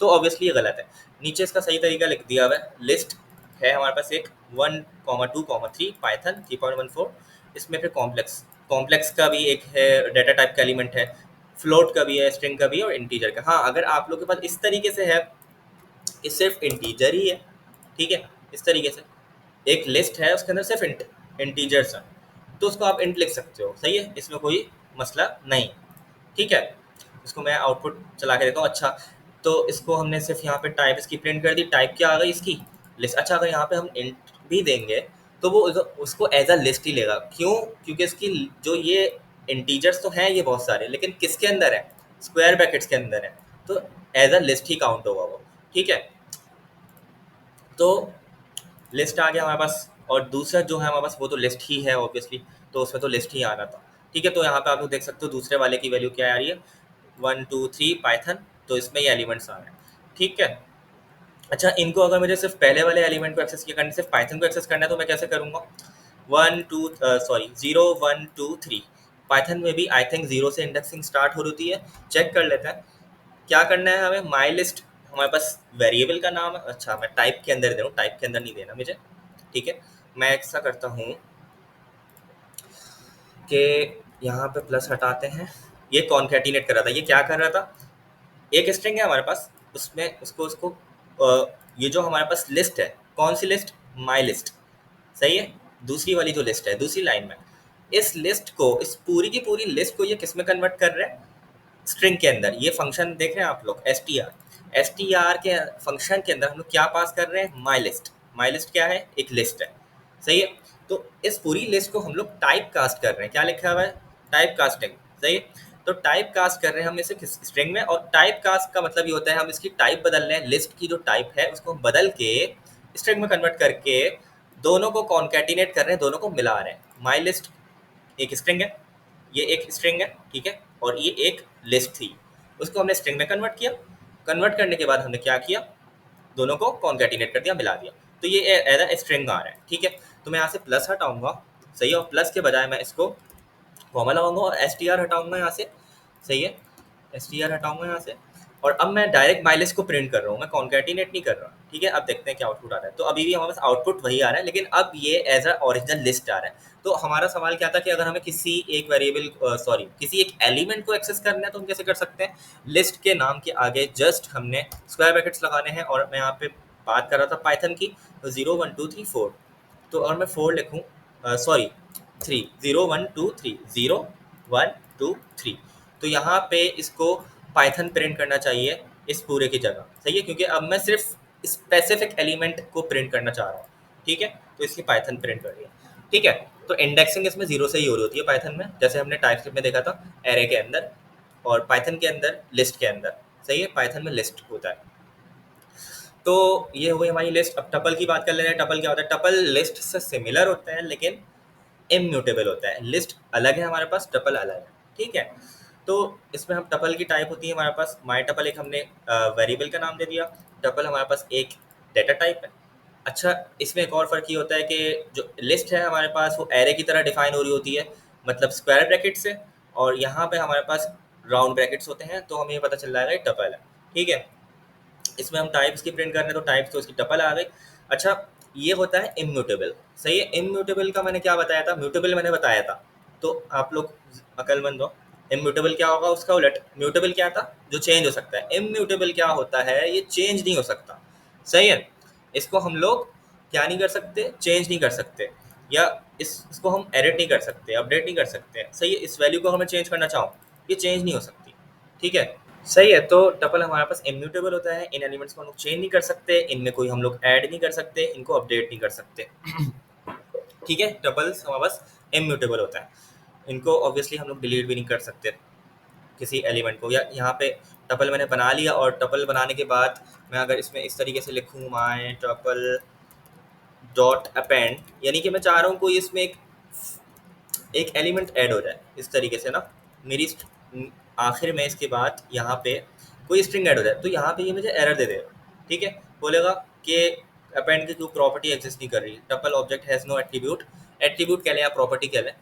तो ऑब्वियसली ये गलत है। नीचे इसका सही तरीका लिख दिया हुआ है, लिस्ट है हमारे पास एक 1,2,3 पाइथन 3.14, इसमें फिर कॉम्प्लेक्स, कॉम्प्लेक्स का भी एक है डाटा टाइप का एलिमेंट है, फ्लोट का भी है, स्ट्रिंग का भी है और इंटीजर का। हाँ अगर आप लोग के पास इस तरीके से है, ये सिर्फ इंटीजर ही है, ठीक है, इस तरीके से एक लिस्ट है उसके अंदर सिर्फ इंटीजर्स हैं तो उसको आप इंट लिख सकते हो, सही है, इसमें कोई मसला नहीं, ठीक है। इसको मैं आउटपुट चला के देता हूँ। अच्छा तो इसको हमने सिर्फ यहाँ पे टाइप इसकी प्रिंट कर दी, टाइप क्या आ गई इसकी, लिस्ट। अच्छा अगर यहाँ पे हम इंट भी देंगे तो वो उसको एज अ लिस्ट ही लेगा। क्यों? क्योंकि इसकी जो ये इंटीजर्स तो हैं ये बहुत सारे, लेकिन किसके अंदर है, स्क्वायर ब्रैकेट्स के अंदर है, तो एज अ लिस्ट ही काउंट होगा वो, ठीक है। तो लिस्ट आ गया हमारे पास, और दूसरा जो है हमारे पास वो तो लिस्ट ही है ऑब्वियसली, तो उसमें तो लिस्ट ही आना था, ठीक है। तो यहाँ पे आप लोग देख सकते हो दूसरे वाले की वैल्यू क्या आ रही है, 1 2 3 पाइथन, तो इसमें ये एलिमेंट्स आ रहे हैं, ठीक है। अच्छा इनको अगर मुझे सिर्फ पहले वाले एलिमेंट को एक्सेस किया करना, सिर्फ पाइथन को एक्सेस करना है तो मैं कैसे करूँगा, 0 1 2 3 पाइथन में भी आई थिंक जीरो से इंडेक्सिंग स्टार्ट हो रही है, चेक कर लेते हैं क्या करना है हमें। माई लिस्ट हमारे पास वेरिएबल का नाम है, अच्छा मैं टाइप के अंदर दे रहा हूँ, टाइप के अंदर नहीं देना मुझे, ठीक है। मैं ऐसा करता हूँ कि यहाँ पे प्लस हटाते हैं, ये कॉन्कैटिनेट कर रहा था, ये क्या कर रहा था, एक स्ट्रिंग है हमारे पास उसमें उसको उसको ये जो हमारे पास लिस्ट है, कौन सी लिस्ट, माई लिस्ट, सही है। दूसरी वाली जो लिस्ट है दूसरी लाइन में, इस लिस्ट को, इस पूरी की पूरी लिस्ट को ये किस में कन्वर्ट कर रहे हैं, स्ट्रिंग के अंदर। ये फंक्शन देख रहे हैं आप लोग, एस टी आर के फंक्शन के अंदर हम लोग क्या पास कर रहे हैं, माई लिस्ट। माई लिस्ट क्या है, एक लिस्ट है, सही है। तो इस पूरी लिस्ट को हम लोग टाइप कास्ट कर रहे हैं, क्या लिखा हुआ है, टाइप कास्टिंग, सही है। तो टाइप कास्ट कर रहे हैं हम इसे स्ट्रिंग में, और टाइप कास्ट का मतलब ये होता है हम इसकी टाइप बदल रहे हैं, लिस्ट की जो टाइप है उसको हम बदल के स्ट्रिंग में कन्वर्ट करके दोनों को कॉन्कैटिनेट कर रहे हैं, दोनों को मिला रहे हैं। माई लिस्ट एक स्ट्रिंग है, ये एक स्ट्रिंग है, ठीक है, और ये एक लिस्ट थी, उसको हमने स्ट्रिंग में कन्वर्ट किया। कन्वर्ट करने के बाद हमने क्या किया, दोनों को कॉन्कैटिनेट कर दिया, मिला दिया, तो ये एज अ स्ट्रिंग आ रहा है, ठीक है। तो मैं यहाँ से प्लस हटाऊंगा, सही है, और प्लस के बजाय मैं इसको कॉमा लगाऊंगा और एस टी आर हटाऊंगा यहाँ से, सही है, एस टी आर हटाऊंगा यहाँ से। और अब मैं डायरेक्ट माई लिस्ट को प्रिंट कर रहा हूँ, मैं कॉन्कैटिनेट नहीं कर रहा, ठीक है। अब देखते हैं क्या आउटपुट आ रहा है। तो अभी भी हमारे पास आउटपुट वही आ रहा है, लेकिन अब ये एज अ ओरिजिनल लिस्ट आ रहा है। तो हमारा सवाल क्या था कि अगर हमें किसी एक वेरिएबल सॉरी किसी एक एलिमेंट को एक्सेस करना है तो हम कैसे कर सकते हैं, लिस्ट के नाम के आगे जस्ट हमने स्क्वायर ब्रैकेट्स लगाने हैं, और मैं यहाँ पे बात कर रहा था पाइथन की, तो 0 1 2 3 4। तो अगर मैं 4 लिखूँ, सॉरी 3, 0 1 2 3, 0 1 2 3, तो यहाँ पे इसको पाइथन प्रिंट करना चाहिए इस पूरे की जगह, सही है, क्योंकि अब मैं सिर्फ स्पेसिफिक एलिमेंट को प्रिंट करना चाह रहा हूँ, ठीक है। तो इसकी पाइथन प्रिंट कर दिया, ठीक है। तो इंडेक्सिंग इसमें 0 से ही हो रही होती है पाइथन में, जैसे हमने टाइपस्क्रिप्ट में देखा था एरे के अंदर, और पाइथन के अंदर लिस्ट के अंदर, सही है, पाइथन में लिस्ट होता है। तो ये हो गई हमारी लिस्ट। अब टपल की बात कर लेते हैं। टपल क्या होता है? टपल लिस्ट से सिमिलर होता है लेकिन इम्यूटेबल होता है। लिस्ट अलग है हमारे पास, टपल अलग है, ठीक है। तो इसमें हम टपल की टाइप होती है हमारे पास, माई टपल एक हमने वेरिएबल का नाम दे दिया, टपल हमारे पास एक डेटा टाइप है। अच्छा, इसमें एक और फ़र्क ये होता है कि जो लिस्ट है हमारे पास वो एरे की तरह डिफाइन हो रही होती है, मतलब स्क्वायर ब्रैकेट से, और यहाँ पे हमारे पास राउंड ब्रैकेट्स होते हैं, तो हमें ये पता चल जाएगा ये टपल है, ठीक है। इसमें हम टाइप्स की प्रिंट कर रहे हैं तो टाइप्स तो इसकी टपल आ गई। अच्छा, ये होता है इम्यूटेबल, सही है। इम्यूटेबल का मैंने क्या बताया था? म्यूटेबल मैंने बताया था, तो आप लोग अकलमंद हो। इम्यूटेबल क्या होगा? उसका उलट। म्यूटेबल क्या था? जो चेंज हो सकता है। इम्यूटेबल क्या होता है? ये चेंज नहीं हो सकता, सही है। इसको हम लोग क्या नहीं कर सकते? चेंज नहीं कर सकते, या इसको हम एडिट नहीं कर सकते, अपडेट नहीं कर सकते, सही है। इस वैल्यू को हमें चेंज करना चाहो, ये चेंज नहीं हो सकती, ठीक है। सही है। तो टपल हमारे पास इम्यूटेबल होता है, इन एलिमेंट्स को हम लोग चेंज नहीं कर सकते, इनमें कोई हम लोग ऐड नहीं कर सकते, इनको अपडेट नहीं कर सकते, ठीक है। टपल्स हमारे पास इम्यूटेबल होता है, इनको ऑब्वियसली हम लोग डिलीट भी नहीं कर सकते किसी एलिमेंट को। या यहाँ पे टपल मैंने बना लिया, और टपल बनाने के बाद मैं अगर इसमें इस तरीके से लिखूँ माई टपल डॉट अपेंड, यानी कि मैं चाह रहा हूँ कोई इसमें एक एलिमेंट ऐड हो जाए इस तरीके से ना, मेरी आखिर में इसके बाद यहाँ पे कोई स्ट्रिंग ऐड हो जाए, तो यहाँ पे ये मुझे एरर दे देगा, ठीक है। बोलेगा कि अपेंड की कोई प्रॉपर्टी एग्जिस्ट नहीं कर रही, tuple object has no attribute. Attribute कह लें या प्रॉपर्टी कह लें,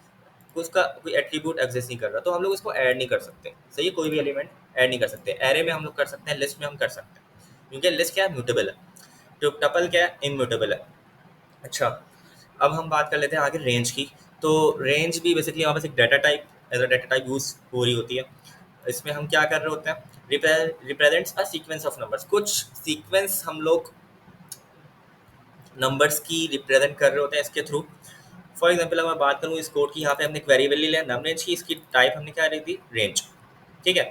उसका कोई एट्रीब्यूट एग्जिस्ट नहीं कर रहा, तो हम लोग इसको ऐड नहीं कर सकते, सही है। कोई भी एलिमेंट ऐड नहीं कर सकते। एरे में हम लोग कर सकते हैं, लिस्ट में हम कर सकते हैं, क्योंकि लिस्ट क्या है? म्यूटेबल है। तो टपल क्या है? इम्यूटेबल है। अच्छा, अब हम बात कर लेते हैं आगे रेंज की। तो रेंज भी बेसिकली हमारे पास एक data type, as a data type use हो रही होती है। इसमें हम क्या कर रहे होते हैं? Represents a sequence of numbers. कुछ सीक्वेंस हम लोग नंबर्स की रिप्रेजेंट कर रहे होते हैं इसके थ्रू। फॉर एग्जाम्पल अगर मैं बात करूँ इस कोड की, यहाँ पे हमने एक वेरिएबल ले लिया नम रेंज की, इसकी टाइप हमने क्या ली थी? रेंज, ठीक है।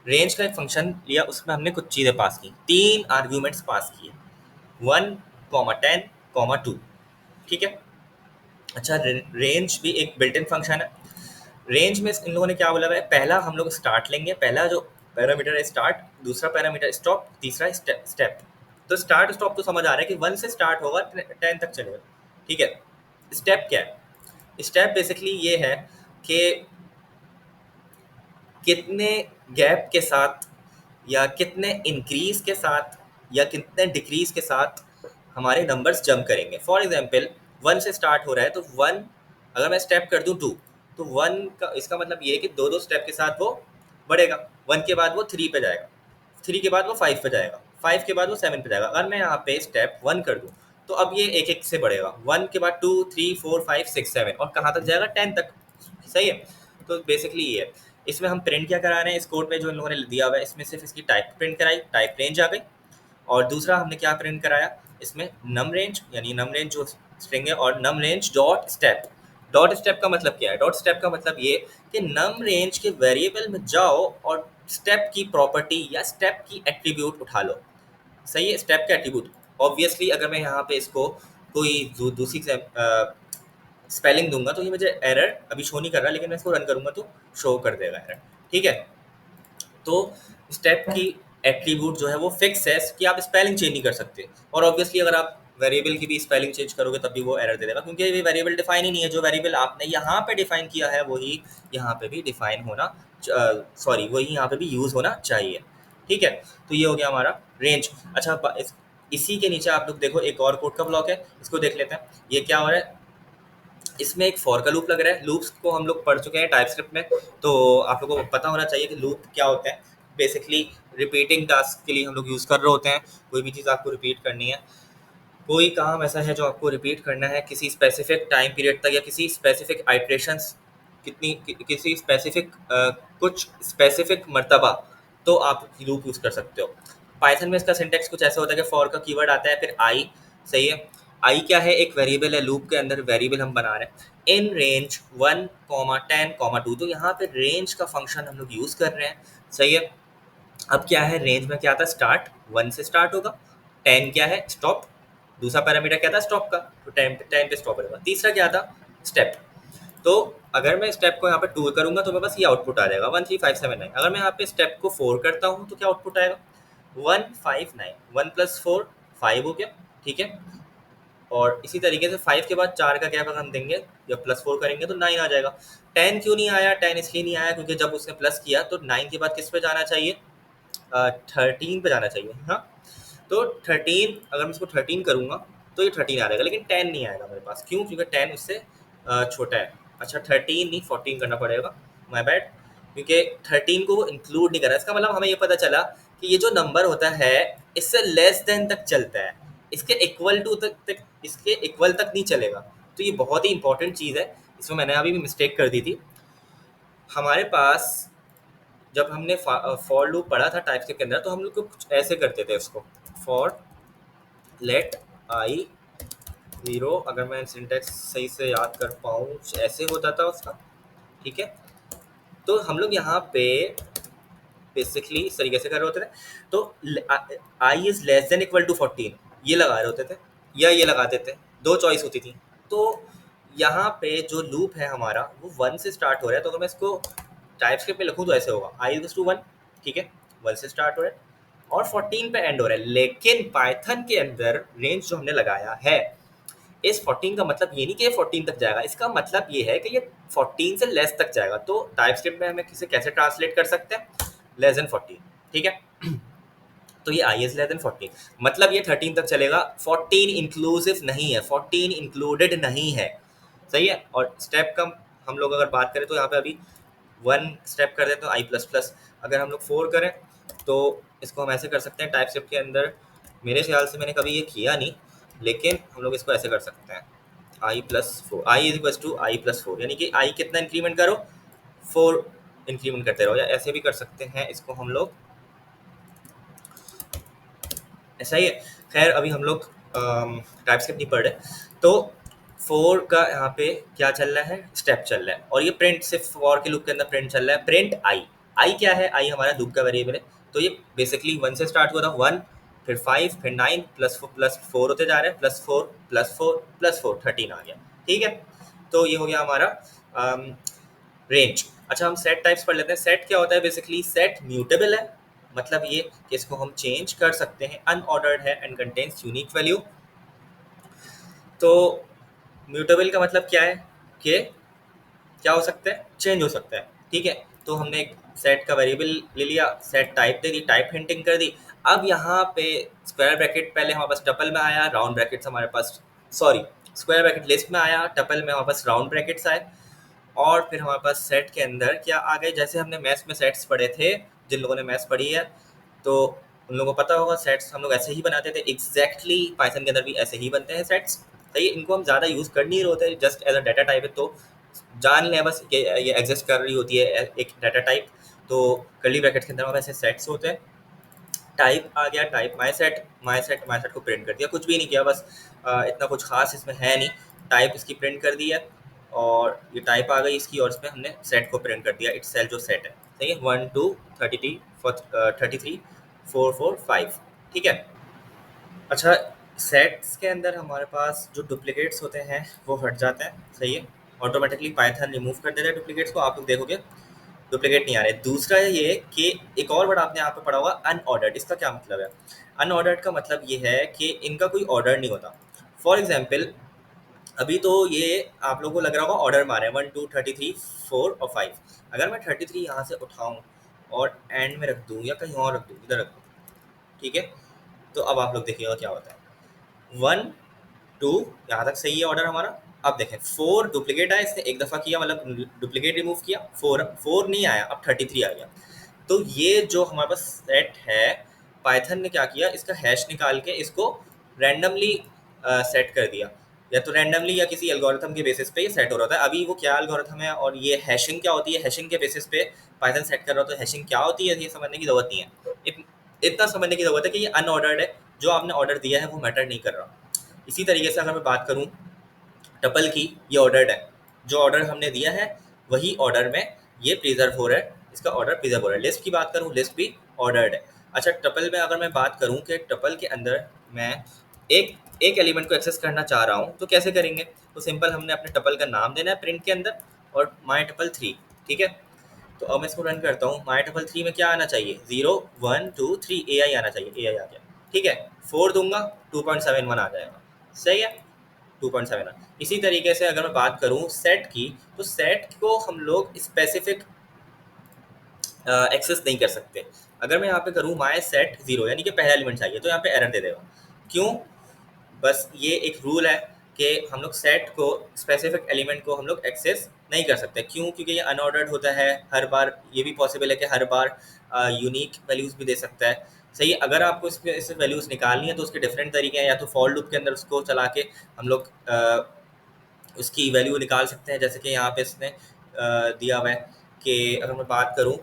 रेंज का एक फंक्शन लिया, उसमें हमने कुछ चीज़ें पास की, 3 आर्ग्यूमेंट्स पास किए, 1, 10, 2, ठीक है। अच्छा, रेंज भी एक बिल्ट इन फंक्शन है। रेंज में इन लोगों ने क्या बोला है? पहला हम लोग स्टार्ट लेंगे, पहला जो पैरामीटर है स्टार्ट, दूसरा पैरामीटर स्टॉप, तीसरा स्टेप। तो स्टार्ट स्टॉप तो समझ आ रहा है कि 1 से स्टार्ट होगा, 10 तक चलेगा, ठीक है। स्टेप क्या है? स्टेप बेसिकली ये है कि कितने गैप के साथ, या कितने इंक्रीज के साथ, या कितने डिक्रीज के साथ हमारे नंबर्स जंप करेंगे। फॉर एग्जांपल 1 से स्टार्ट हो रहा है, तो 1 अगर मैं स्टेप कर दूं 2, तो 1 का इसका मतलब ये है कि दो दो स्टेप के साथ वो बढ़ेगा। 1 के बाद वो 3 पे जाएगा, 3 के बाद वो 5 पे जाएगा, 5 के बाद वो 7 पे जाएगा। अगर मैं यहाँ पे स्टेप 1 कर दूँ तो अब ये एक एक से बढ़ेगा, 1 के बाद 2 3 4 5 6 7, और कहाँ तक जाएगा? 10 तक, सही है। तो बेसिकली ये है। इसमें हम प्रिंट क्या करा रहे हैं? इस कोड में जो इन लोगों ने दिया हुआ है, इसमें सिर्फ इसकी टाइप प्रिंट कराई, टाइप रेंज आ गई। और दूसरा हमने क्या प्रिंट कराया? इसमें नम रेंज, यानी नम रेंज जो स्ट्रिंग है, और num range dot step. Dot step का मतलब क्या है? डॉट स्टेप का मतलब ये कि नम रेंज के वेरिएबल में जाओ और स्टेप की प्रॉपर्टी या स्टेप की एट्रीब्यूट उठा लो, सही है। स्टेप का एट्रीब्यूट, ऑब्वियसली अगर मैं यहाँ पे इसको कोई दूसरी स्पेलिंग दूंगा तो ये मुझे एरर अभी शो नहीं कर रहा, लेकिन मैं इसको रन करूंगा तो शो कर देगा एरर, ठीक है। तो स्टेप की एट्रीब्यूट जो है वो फिक्स है कि आप स्पेलिंग चेंज नहीं कर सकते, और ऑब्वियसली अगर आप वेरिएबल की भी स्पेलिंग चेंज करोगे तब भी वो एरर दे देगा, क्योंकि ये वेरिएबल डिफाइन ही नहीं है। जो वेरिएबल आपने यहाँ पे डिफाइन किया है वही यहाँ पे भी डिफाइन होना, सॉरी वही यहाँ पे भी यूज़ होना चाहिए, ठीक है। तो ये हो गया हमारा रेंज। अच्छा, इसी के नीचे आप लोग देखो एक और कोड का ब्लॉक है, इसको देख लेते हैं ये क्या हो रहा है। इसमें एक फॉर का लूप लग रहा है। लूप्स को हम लोग पढ़ चुके हैं टाइपस्क्रिप्ट में, तो आप लोगों को पता होना चाहिए कि लूप क्या होते हैं। बेसिकली रिपीटिंग टास्क के लिए हम लोग यूज़ कर रहे होते हैं। कोई भी चीज़ आपको रिपीट करनी है, कोई काम ऐसा है जो आपको रिपीट करना है किसी स्पेसिफिक टाइम पीरियड तक, या किसी स्पेसिफिक आइट्रेशंस, किसी स्पेसिफिक कुछ स्पेसिफिक मर्तबा, तो आप लूप यूज़ कर सकते हो। पाइथन में इसका सिंटेक्स कुछ ऐसा होता है कि फॉर का कीवर्ड आता है, फिर आई, सही है। आई क्या है, एक वेरिएबल है, लूप के अंदर वेरिएबल हम बना रहे हैं इन रेंज 1, 10, 2। तो यहाँ पे रेंज का फंक्शन हम लोग यूज़ कर रहे हैं, सही है। अब क्या है, रेंज में क्या आता है, स्टार्ट 1 से स्टार्ट होगा, 10 क्या है, स्टॉप। दूसरा पैरामीटर क्या था, स्टॉप का, तो 10 पे स्टॉप होगा। तीसरा क्या था, स्टेप। तो अगर मैं स्टेप को यहाँ पे 2 करूंगा तो मेरे पास ये आउटपुट आ जाएगा 13579। अगर मैं यहाँ पे स्टेप को 4 करता हूँ तो क्या आउटपुट आएगा, 159। 1 + 4 5 हो गया, ठीक है। और इसी तरीके से 5 के बाद 4 का गैप अगर हम देंगे, जब +4 करेंगे तो 9 आ जाएगा। 10 क्यों नहीं आया, 10 इसलिए नहीं आया क्योंकि जब उसने प्लस किया तो 9 के बाद किस पे जाना चाहिए, 13 पे जाना चाहिए, हाँ। तो 13, अगर मैं इसको 13 करूँगा तो ये 13 आ जाएगा, लेकिन 10 नहीं आएगा मेरे पास, क्यों, क्योंकि 10 उससे छोटा है। अच्छा 13 नहीं 14 करना पड़ेगा, माय बैड, क्योंकि 13 को वो इंक्लूड नहीं कर रहा। इसका मतलब हमें ये पता चला कि ये जो नंबर होता है इससे लेस देन तक चलता है, इसके इक्वल टू तक इसके इक्वल तक नहीं चलेगा। तो ये बहुत ही इंपॉर्टेंट चीज़ है, इसमें मैंने अभी भी मिस्टेक कर दी थी। हमारे पास जब हमने फॉर लूप पढ़ा था टाइपस्क्रिप्ट के अंदर, तो हम लोग को कुछ ऐसे करते थे उसको, फॉर लेट आई 0, अगर मैं सिंटेक्स सही से याद कर पाऊँ कुछ ऐसे होता था उसका, ठीक है। तो हम लोग यहाँ पे बेसिकली इस तरीके से कर रहे होते थे, तो i is less than equal to 14 ये लगा रहे होते थे, या ये लगाते थे, दो चॉइस होती थी। तो यहाँ पे जो लूप है हमारा वो 1 से स्टार्ट हो रहा है, तो अगर मैं इसको टाइपस्क्रिप्ट में लिखूँ तो ऐसे होगा, आई इक्वल्स टू 1, ठीक है, 1 से स्टार्ट हो रहा है और 14 पे एंड हो रहा है। लेकिन पाइथन के अंदर रेंज जो हमने लगाया है, इस 14 का मतलब ये नहीं कि ये 14 तक जाएगा, इसका मतलब ये है कि ये 14 से लेस तक जाएगा। तो टाइपस्क्रिप्ट में हमें किसे कैसे ट्रांसलेट कर सकते हैं, लेस देन 14, ठीक है। तो ये आई इज लेस देन 14, मतलब ये 13 तक चलेगा। 14 इंक्लूसिव नहीं है, 14 इंक्लूडेड नहीं है, सही है। और स्टेप का हम लोग अगर बात करें तो यहाँ पे अभी 1 स्टेप कर दें तो आई प्लस प्लस, अगर हम लोग 4 करें तो इसको हम ऐसे कर सकते हैं टाइपस्क्रिप्ट के अंदर। मेरे ख्याल से मैंने कभी ये किया नहीं, लेकिन हम लोग इसको ऐसे कर सकते हैं, i plus 4, i is equal to i plus 4, यानी कि आई कितना इंक्रीमेंट करो, 4 इंक्रीमेंट करते रहो, या ऐसे भी कर सकते हैं इसको हम लोग, ऐसा ही है। खैर अभी हम लोग टाइपस्क्रिप्ट नहीं पढ़ रहे, तो 4 का यहाँ पे क्या चल रहा है, स्टेप चल रहा है, और ये प्रिंट सिर्फ फॉर के लूप के अंदर प्रिंट चल रहा है, प्रिंट आई। आई क्या है, आई हमारा लूप का वेरिएबल है। तो ये बेसिकली 1 से स्टार्ट हुआ था, 1 फिर 5 फिर 9 +4 होते जा रहे हैं, +4 +4 +4 13 आ गया, ठीक है। तो ये हो गया हमारा रेंज। अच्छा हम सेट टाइप्स पढ़ लेते हैं। सेट क्या होता है, बेसिकली सेट म्यूटेबल है, मतलब ये कि इसको हम चेंज कर सकते हैं, अनऑर्डर्ड है एंड कंटेन्स यूनिक वैल्यू। तो म्यूटेबल का मतलब क्या है कि क्या हो सकता है, चेंज हो सकता है, ठीक है। तो हमने एक सेट का वेरिएबल ले लिया, सेट टाइप दे दी, टाइप हिंटिंग कर दी। अब यहाँ पे स्क्वायर ब्रैकेट पहले हमारे पास टपल में आया, राउंड ब्रैकेट्स हमारे पास, सॉरी स्क्वायर ब्रैकेट लिस्ट में आया, टपल में हमारे पास राउंड ब्रैकेट्स आए, और फिर हमारे पास सेट के अंदर क्या आ गए, जैसे हमने मैथ्स में सेट्स पढ़े थे, जिन लोगों ने मैथ्स पढ़ी है तो उन लोगों को पता होगा, सेट्स हम लोग ऐसे ही बनाते थे एग्जैक्टली, पाइथन के अंदर भी ऐसे ही बनते हैं सेट्स। तो ये इनको हम ज़्यादा यूज़ कर नहीं रहे होते, just as a data type है, तो जान लें बस कि ये एग्जिस्ट कर रही होती है एक डाटा टाइप। तो कर्ली ब्रैकेट के अंदर हमारे ऐसे सेट्स होते हैं। टाइप आ गया, टाइप माई सेट को प्रिंट कर दिया, कुछ भी नहीं किया, बस इतना कुछ खास इसमें है नहीं, टाइप इसकी प्रिंट कर दी है, और ये टाइप आ गई इसकी, और इसमें हमने सेट को प्रिंट कर दिया, इट्स सेल जो सेट है, सही है, 1 2 33 33 4 4 5, ठीक है। अच्छा सेट्स के अंदर हमारे पास जो डुप्लीकेट्स होते हैं वो हट जाते हैं, सही है, ऑटोमेटिकली पाइथन रिमूव कर देता है डुप्लीकेट्स को, आप लोग देखोगे डुप्लीकेट नहीं आ रहे। दूसरा है ये कि एक और वर्ड आपने यहाँ पे पढ़ा होगा, अनऑर्डर्ड। इसका क्या मतलब है, अनऑर्डर्ड का मतलब ये है कि इनका कोई ऑर्डर नहीं होता। फॉर एग्जाम्पल अभी तो ये आप लोगों को लग रहा होगा ऑर्डर मारे 1 2 33 4 और 5, अगर मैं 33 यहाँ से उठाऊँ और एंड में रख दूँ या कहीं और रख दूँ, इधर रख दूँ, ठीक है। तो अब आप लोग देखिएगा क्या होता है, 1 2 यहाँ तक सही है ऑर्डर हमारा। अब देखें 4 डुप्लीकेट आया, इसने एक दफ़ा किया, मतलब डुप्लीकेट रिमूव किया, 4 नहीं आया, अब 33 आ गया। तो ये जो हमारे पास सेट है, पाइथन ने क्या किया, इसका हैश निकाल के इसको रैंडमली सेट कर दिया, या तो रैंडमली या किसी एल्गोरिथम के बेसिस पे ये सेट हो रहा था। अभी वो क्या एल्गोरिथम है और ये हैशिंग क्या होती है, हैशिंग के बेसिस पे पाइथन सेट कर रहा हो, तो हैशिंग क्या होती है ये समझने की ज़रूरत नहीं है। इतना समझने की ज़रूरत है कि ये अनऑर्डर्ड है, जो आपने ऑर्डर दिया है वो मैटर नहीं कर रहा। इसी तरीके से अगर मैं बात करूँ टपल की, ये ऑर्डर्ड है, जो ऑर्डर हमने दिया है वही ऑर्डर में ये प्रिजर्व हो रहा है, इसका ऑर्डर प्रिजर्व हो रहा है। लिस्ट की बात करूँ, लिस्ट भी ऑर्डर्ड है। अच्छा, टपल में अगर मैं बात करूँ कि टपल के अंदर मैं एक एक एलिमेंट को एक्सेस करना चाह रहा हूँ तो कैसे करेंगे? तो सिंपल, हमने अपने टपल का नाम देना है प्रिंट के अंदर और माई टपल 3, ठीक है। तो अब मैं इसको रन करता हूँ, माई टपल 3 में क्या आना चाहिए? 0 1 2 3 ए आई आना चाहिए, ए आई आ गया, ठीक है। 4 दूंगा 2.71 आ जाएगा, सही है, 2.71। इसी तरीके से अगर मैं बात करूँ सेट की, तो सेट को हम लोग स्पेसिफिक एक्सेस नहीं कर सकते। अगर मैं यहाँ पे करूँ माई सेट 0 यानी कि पहला एलिमेंट चाहिए, तो यहाँ पे एरर दे देगा। क्यों? बस ये एक रूल है कि हम लोग सेट को, स्पेसिफिक एलिमेंट को हम लोग एक्सेस नहीं कर सकते। क्यों? क्योंकि ये अनऑर्डर्ड होता है। हर बार ये भी पॉसिबल है कि हर बार यूनिक वैल्यूज़ भी दे सकता है, सही है। अगर आपको इससे वैल्यूज़ निकालनी है तो उसके डिफरेंट तरीके हैं, या तो फॉर लूप के अंदर उसको चला के हम लोग उसकी वैल्यू निकाल सकते हैं, जैसे कि यहाँ पे इसने दिया हुआ है कि अगर मैं बात करूँ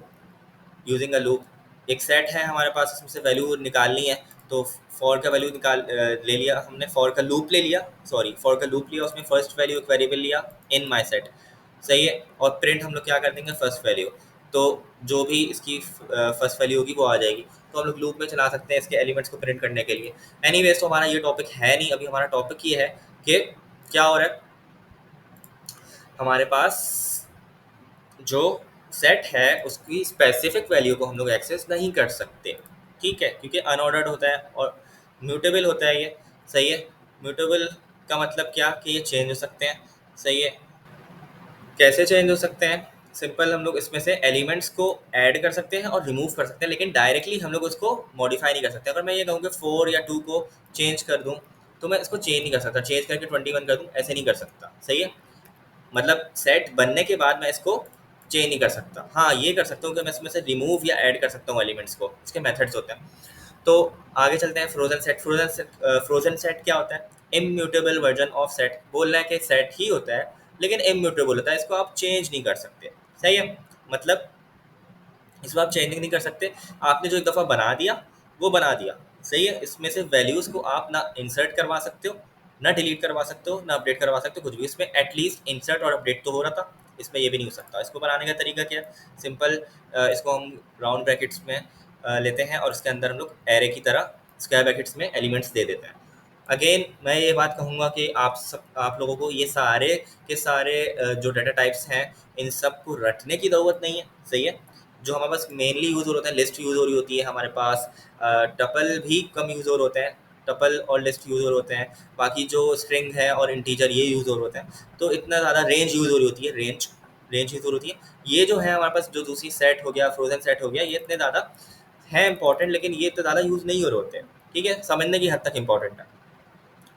यूजिंग अ लूप, एक सेट है हमारे पास, इसमें से वैल्यू निकालनी है, तो फॉर का वैल्यू ले लिया हमने, फॉर का लूप ले लिया, सॉरी फॉर का लूप लिया, उसमें फर्स्ट वैल्यू एक वेरिएबल लिया इन माई सेट, सही है। और प्रिंट हम लोग क्या कर देंगे? First value. तो जो भी इसकी फर्स्ट वैल्यू होगी वो आ जाएगी। तो हम लोग लूप में चला सकते हैं इसके एलिमेंट्स को प्रिंट करने के लिए। एनीवेज, तो हमारा ये टॉपिक है नहीं, अभी हमारा टॉपिक ये है कि क्या हो रहा है हमारे पास, जो सेट है उसकी स्पेसिफिक वैल्यू को हम लोग एक्सेस नहीं कर सकते, ठीक है, क्योंकि अनऑर्डर्ड होता है और म्यूटेबल होता है ये, सही है। म्यूटेबल का मतलब क्या कि ये चेंज हो सकते हैं, सही है। कैसे चेंज हो सकते हैं? सिंपल, हम लोग इसमें से एलिमेंट्स को ऐड कर सकते हैं और रिमूव कर सकते हैं, लेकिन डायरेक्टली हम लोग उसको मॉडिफाई नहीं कर सकते। अगर मैं ये कहूँ कि 4 या 2 को चेंज कर दूँ, तो मैं इसको चेंज नहीं कर सकता, चेंज करके 21 कर दूँ, ऐसे नहीं कर सकता, सही है। मतलब सेट बनने के बाद मैं इसको चेंज नहीं कर सकता। हाँ, ये कर सकता हूँ कि मैं इसमें से रिमूव या ऐड कर सकता हूँ एलिमेंट्स को, इसके मेथड्स होते हैं। तो आगे चलते हैं फ्रोजन सेट। फ्रोजन सेट क्या होता है? Immutable version of set. बोलना है कि सेट ही होता है लेकिन इम्यूटेबल होता है, इसको आप चेंज नहीं कर सकते, सही है। मतलब इसको आप चेंज नहीं कर सकते, आपने जो एक दफ़ा बना दिया वो बना दिया, सही है। इसमें से वैल्यूज़ को आप ना इंसर्ट करवा सकते हो, ना डिलीट करवा सकते हो, ना अपडेट करवा सकते हो, कुछ भी। इसमें एटलीस्ट इंसर्ट और अपडेट तो हो रहा था, इसमें ये भी नहीं हो सकता। इसको बनाने का तरीका क्या है? सिंपल, इसको हम राउंड ब्रैकेट्स में लेते हैं और इसके अंदर हम लोग एरे की तरह स्क्वायर ब्रैकेट्स में एलिमेंट्स दे देते हैं। अगेन मैं ये बात कहूँगा कि आप लोगों को ये सारे के सारे जो डाटा टाइप्स हैं इन सब को रटने की ज़रूरत नहीं है, सही है। जो हमारे पास मेनली यूज़ हो रहा है, लिस्ट यूज़ हो रही होती है हमारे पास, टपल भी कम यूज़ हो रहे होते हैं, टपल और लिस्ट यूज़ हो रहे होते हैं। बाकी जो स्ट्रिंग है और इंटीजर ये यूज़ हो रहे होते हैं। तो इतना ज़्यादा रेंज यूज़ हो रही होती है, रेंज यूज़ हो रही होती है। ये जो है हमारे पास, जो दूसरी सेट हो गया, फ्रोजन सेट हो गया, ये इतने ज़्यादा है इंपॉर्टेंट, लेकिन ये इतने ज़्यादा यूज़ नहीं हो रहे होते हैं, ठीक है, समझने की हद तक इंपॉर्टेंट है,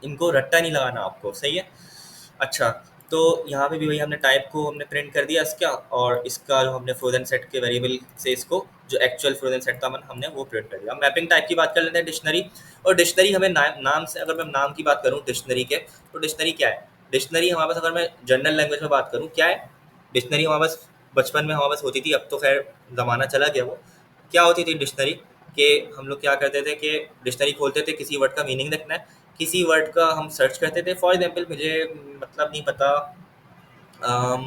इनको रट्टा नहीं लगाना आपको, सही है। अच्छा, तो यहाँ पे भी वही हमने टाइप को हमने प्रिंट कर दिया इसका, और इसका जो हमने फ्रोजन सेट के वेरिएबल से इसको, जो एक्चुअल फ्रोजन सेट था हमने वो प्रिंट कर दिया। मैपिंग टाइप की बात कर लेते हैं, डिक्शनरी। और डिक्शनरी हमें नाम से, अगर मैं नाम की बात करूँ डिक्शनरी के, तो डिक्शनरी क्या है? डिक्शनरी हमारे पास, अगर मैं जनरल लैंग्वेज में बात करूँ, क्या है डिक्शनरी? हमारे पास बचपन में हमारे पास होती थी, अब तो खैर ज़माना चला गया वो। क्या होती थी डिक्शनरी? कि हम लोग क्या करते थे कि डिक्शनरी खोलते थे, किसी वर्ड का मीनिंग देखना है, किसी वर्ड का हम सर्च करते थे। फॉर एग्जांपल, मुझे मतलब नहीं पता, अम,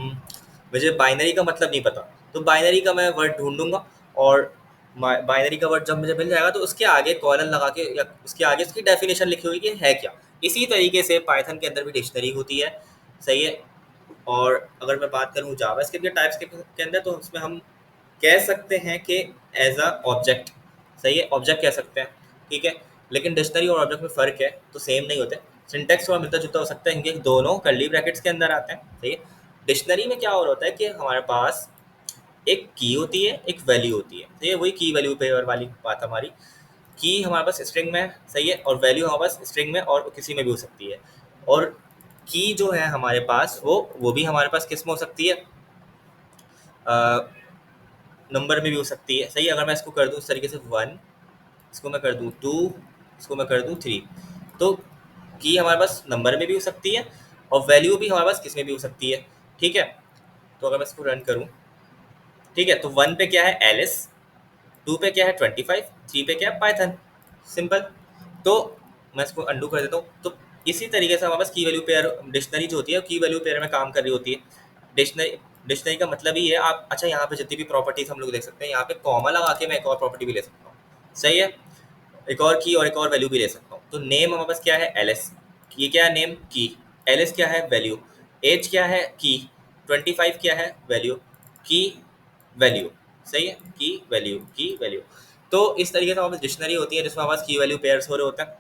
मुझे बाइनरी का मतलब नहीं पता, तो बाइनरी का मैं वर्ड ढूंढूंगा, और बाइनरी का वर्ड जब मुझे मिल जाएगा तो उसके आगे कॉलन लगा के, या उसके आगे उसकी डेफिनेशन लिखी हुई कि है क्या। इसी तरीके से पाइथन के अंदर भी डिक्शनरी होती है, सही है। और अगर मैं बात करूँ जावास्क्रिप्ट के टाइप्स के अंदर, तो उसमें हम कह सकते हैं कि एज अ ऑब्जेक्ट, सही है, ऑब्जेक्ट कह सकते हैं, ठीक है। लेकिन डिक्शनरी और ऑब्जेक्ट में फ़र्क है, तो सेम नहीं होते। सिंटेक्स थोड़ा मिलता जुलता हो सकता है, क्योंकि दोनों कर्ली ब्रैकेट्स के अंदर आते हैं, सही है। डिक्शनरी में क्या हो रहा होता है कि हमारे पास एक की होती है, एक वैल्यू होती है, सही है। वही की वैल्यू पेयर वाली बात हमारी, की हमारे पास स्ट्रिंग में, सही है, और वैल्यू हमारे पास स्ट्रिंग में और किसी में भी हो सकती है। और की जो है हमारे पास, वो भी हमारे पास किस में हो सकती है? नंबर में भी हो सकती है, सही है। अगर मैं इसको कर दूँ इस तरीके से 1, इसको मैं कर दूँ 2, इसको मैं कर दूँ 3, तो की हमारे पास नंबर में भी हो सकती है और वैल्यू भी हमारे पास किस में भी हो सकती है, ठीक है। तो अगर मैं इसको रन करूँ, ठीक है, तो 1 पे क्या है? एलिस, 2 पे क्या है 25, 3 पे क्या है पाइथन, सिंपल। तो मैं इसको अंडू कर देता हूँ। तो इसी तरीके से हमारे पास की वैल्यू पेयर डिक्शनरी जो होती है की वैल्यू पेयर में काम कर रही होती है। डिक्शनरी डिक्शनरी का मतलब ही है आप, अच्छा यहाँ पे जितनी भी प्रॉपर्टीज हम लोग देख सकते हैं, यहाँ पे कॉमा लगा के मैं एक और प्रॉपर्टी भी ले सकता हूँ, सही है, एक और की और एक और वैल्यू भी ले सकता हूँ। तो नेम हमारे पास क्या है एलएस, ये क्या है नेम की, एलएस क्या है वैल्यू, एज क्या है की, 25 क्या है वैल्यू, की वैल्यू, सही है, की वैल्यू की वैल्यू। तो इस तरीके से हमारे पास डिक्शनरी होती है जिसमें हमारे पास की वैल्यू पेयर्स हो रहे होते हैं।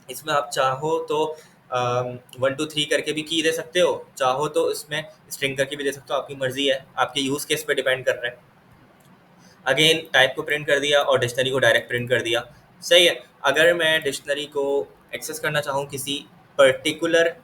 इसमें आप चाहो तो 1 2 3 करके भी की दे सकते हो, चाहो तो इसमें स्ट्रिंग करके भी दे सकते हो, आपकी मर्जी है, आपके यूज़ केस पे डिपेंड कर रहा है। अगेन टाइप को प्रिंट कर दिया और डिक्शनरी को डायरेक्ट प्रिंट कर दिया, सही है। अगर मैं डिक्शनरी को एक्सेस करना चाहूँ किसी पर्टिकुलर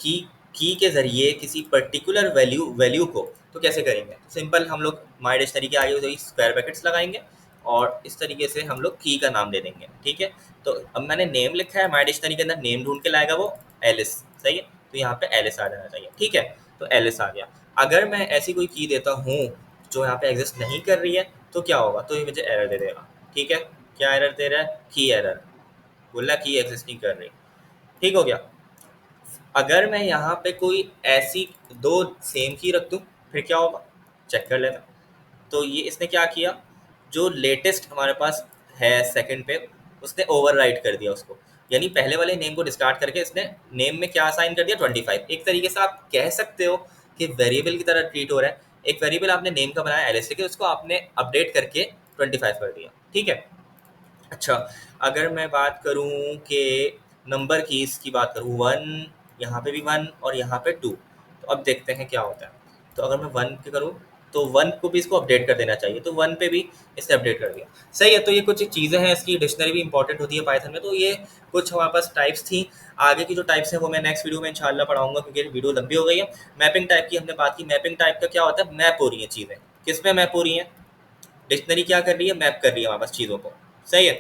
की के ज़रिए किसी पर्टिकुलर वैल्यू को, तो कैसे करेंगे, सिंपल हम लोग माई डिक्शनरी के आगे वही स्क्वायर ब्रैकेट्स लगाएंगे और इस तरीके से हम लोग की का नाम दे देंगे, ठीक है। तो अब मैंने नेम लिखा है, माई डिक्शनरी के अंदर नेम ढूंढ के लाएगा वो एलिस, सही है, तो यहाँ पे एलिस आ जाना चाहिए, ठीक है। तो एलिस आ गया। अगर मैं ऐसी कोई की देता हूँ जो यहाँ पे एग्जिस्ट नहीं कर रही है तो क्या होगा, तो ये मुझे एरर दे देगा, ठीक है। क्या एरर दे रहा है, की एरर, बोला की एग्जिस्ट नहीं कर रही, ठीक हो गया। अगर मैं यहाँ पे कोई ऐसी दो सेम की रख दूँ फिर क्या होगा, चेक कर लेते हैं। तो ये इसने क्या किया, जो लेटेस्ट हमारे पास है सेकंड पे, उसने ओवरराइट कर दिया उसको, यानी पहले वाले नेम को डिस्कार्ड करके इसने नेम में क्या असाइन कर दिया 25। एक तरीके से आप कह सकते हो कि वेरिएबल की तरह ट्रीट हो रहा है। एक वेरिएबल आपने नेम का बनाया एलएस के, उसको आपने अपडेट करके 25 कर दिया, ठीक है। अच्छा, अगर मैं बात करूँ कि नंबर कीज़ की बात करूँ, 1 यहाँ पे भी 1 और यहाँ पे 2, तो अब देखते हैं क्या होता है। तो अगर मैं 1 पे करूँ तो 1 को भी इसको अपडेट कर देना चाहिए, तो 1 पे भी इसने अपडेट कर दिया, सही है। तो ये कुछ चीज़ें हैं, इसकी डिक्शनरी भी इंपॉर्टेंट होती है पाइथन में। तो ये कुछ हमारे पास टाइप्स थी। आगे की जो टाइप्स हैं वो मैं नेक्स्ट वीडियो में इंशाल्लाह पढ़ाऊंगा, क्योंकि वीडियो लंबी हो गई है। मैपिंग टाइप की हमने बात की, मैपिंग टाइप का क्या होता है, मैप हो रही है चीज़ें, किस में मैप हो रही हैं, डिक्शनरी क्या कर रही है, मैप कर रही है हमारे पास चीज़ों को, सही है।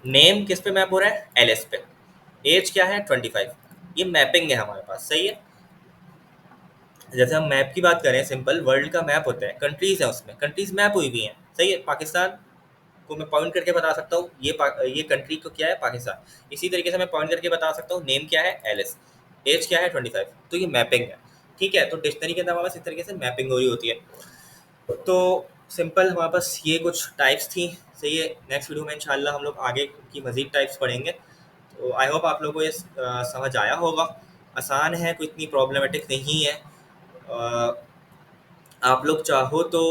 नेम किस पे मैप हो रहा है, एलएस पे। एज क्या है 25, ये मैपिंग है हमारे पास, सही है। जैसे हम मैप की बात करें, सिंपल वर्ल्ड का मैप होता है, कंट्रीज है उसमें, कंट्रीज मैप हुई हुई हैं, सही है। पाकिस्तान को मैं पॉइंट करके बता सकता हूँ ये कंट्री को क्या है पाकिस्तान, इसी तरीके से मैं पॉइंट करके बता सकता हूँ नेम क्या है एलिस, एज क्या है 25, तो ये मैपिंग है, ठीक है। तो डिक्शनरी के अंदर हमारे पास इस तरीके से मैपिंग हो रही होती है। तो सिंपल हमारे पास ये कुछ टाइप्स थी, सही है। नेक्स्ट वीडियो में इंशाल्लाह हम लोग आगे की मज़ीद टाइप्स पढ़ेंगे। तो आई होप आप लोगों को ये समझ आया होगा, आसान है, कोई इतनी प्रॉब्लमेटिक नहीं है। अ, आप लोग चाहो तो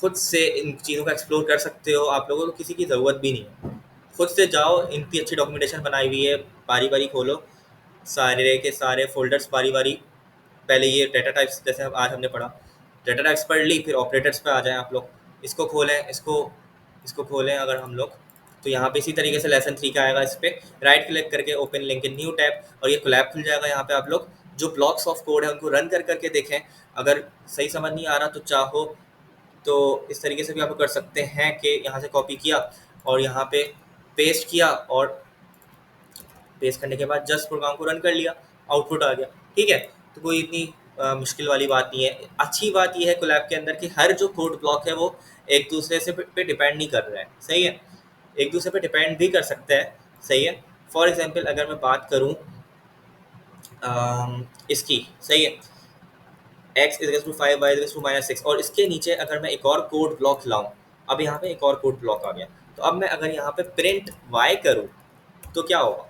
खुद से इन चीज़ों का एक्सप्लोर कर सकते हो, आप लोगों को किसी की ज़रूरत भी नहीं है। खुद से जाओ, इतनी अच्छी डॉक्यूमेंटेशन बनाई हुई है, बारी बारी खोलो सारे के सारे फोल्डर्स बारी बारी। पहले ये डेटा टाइप्स जैसे आज हमने पढ़ा, डेटा टाइप्स पढ़ ली, फिर ऑपरेटर्स पे आ जाएं आप लोग, इसको खोलें, इसको खोलें अगर हम लोग, तो यहाँ पे इसी तरीके से लेसन 3 का आएगा, इस पर राइट क्लिक करके open link in new tab, और ये कोलैब खुल जाएगा। यहाँ पे आप लोग जो ब्लॉक्स ऑफ कोड है उनको रन कर करके देखें, अगर सही समझ नहीं आ रहा तो चाहो तो इस तरीके से भी आप कर सकते हैं कि यहाँ से कॉपी किया और यहाँ पे पेस्ट किया, और पेस्ट करने के बाद जस्ट प्रोग्राम को रन कर लिया, आउटपुट आ गया, ठीक है। तो कोई इतनी मुश्किल वाली बात नहीं है। अच्छी बात यह है कोलैब के अंदर कि हर जो कोड ब्लॉक है वो एक दूसरे से पे डिपेंड नहीं कर रहा है, सही है, एक दूसरे पे डिपेंड भी कर सकता है, सही है। फॉर एग्जांपल अगर मैं बात करूँ इसकी, सही है, x is to 5 y is to -6, और इसके नीचे अगर मैं एक और कोड ब्लॉक लाऊं, अब यहाँ पे एक और कोड ब्लॉक आ गया, तो अब मैं अगर यहाँ पे प्रिंट y करूँ तो क्या होगा,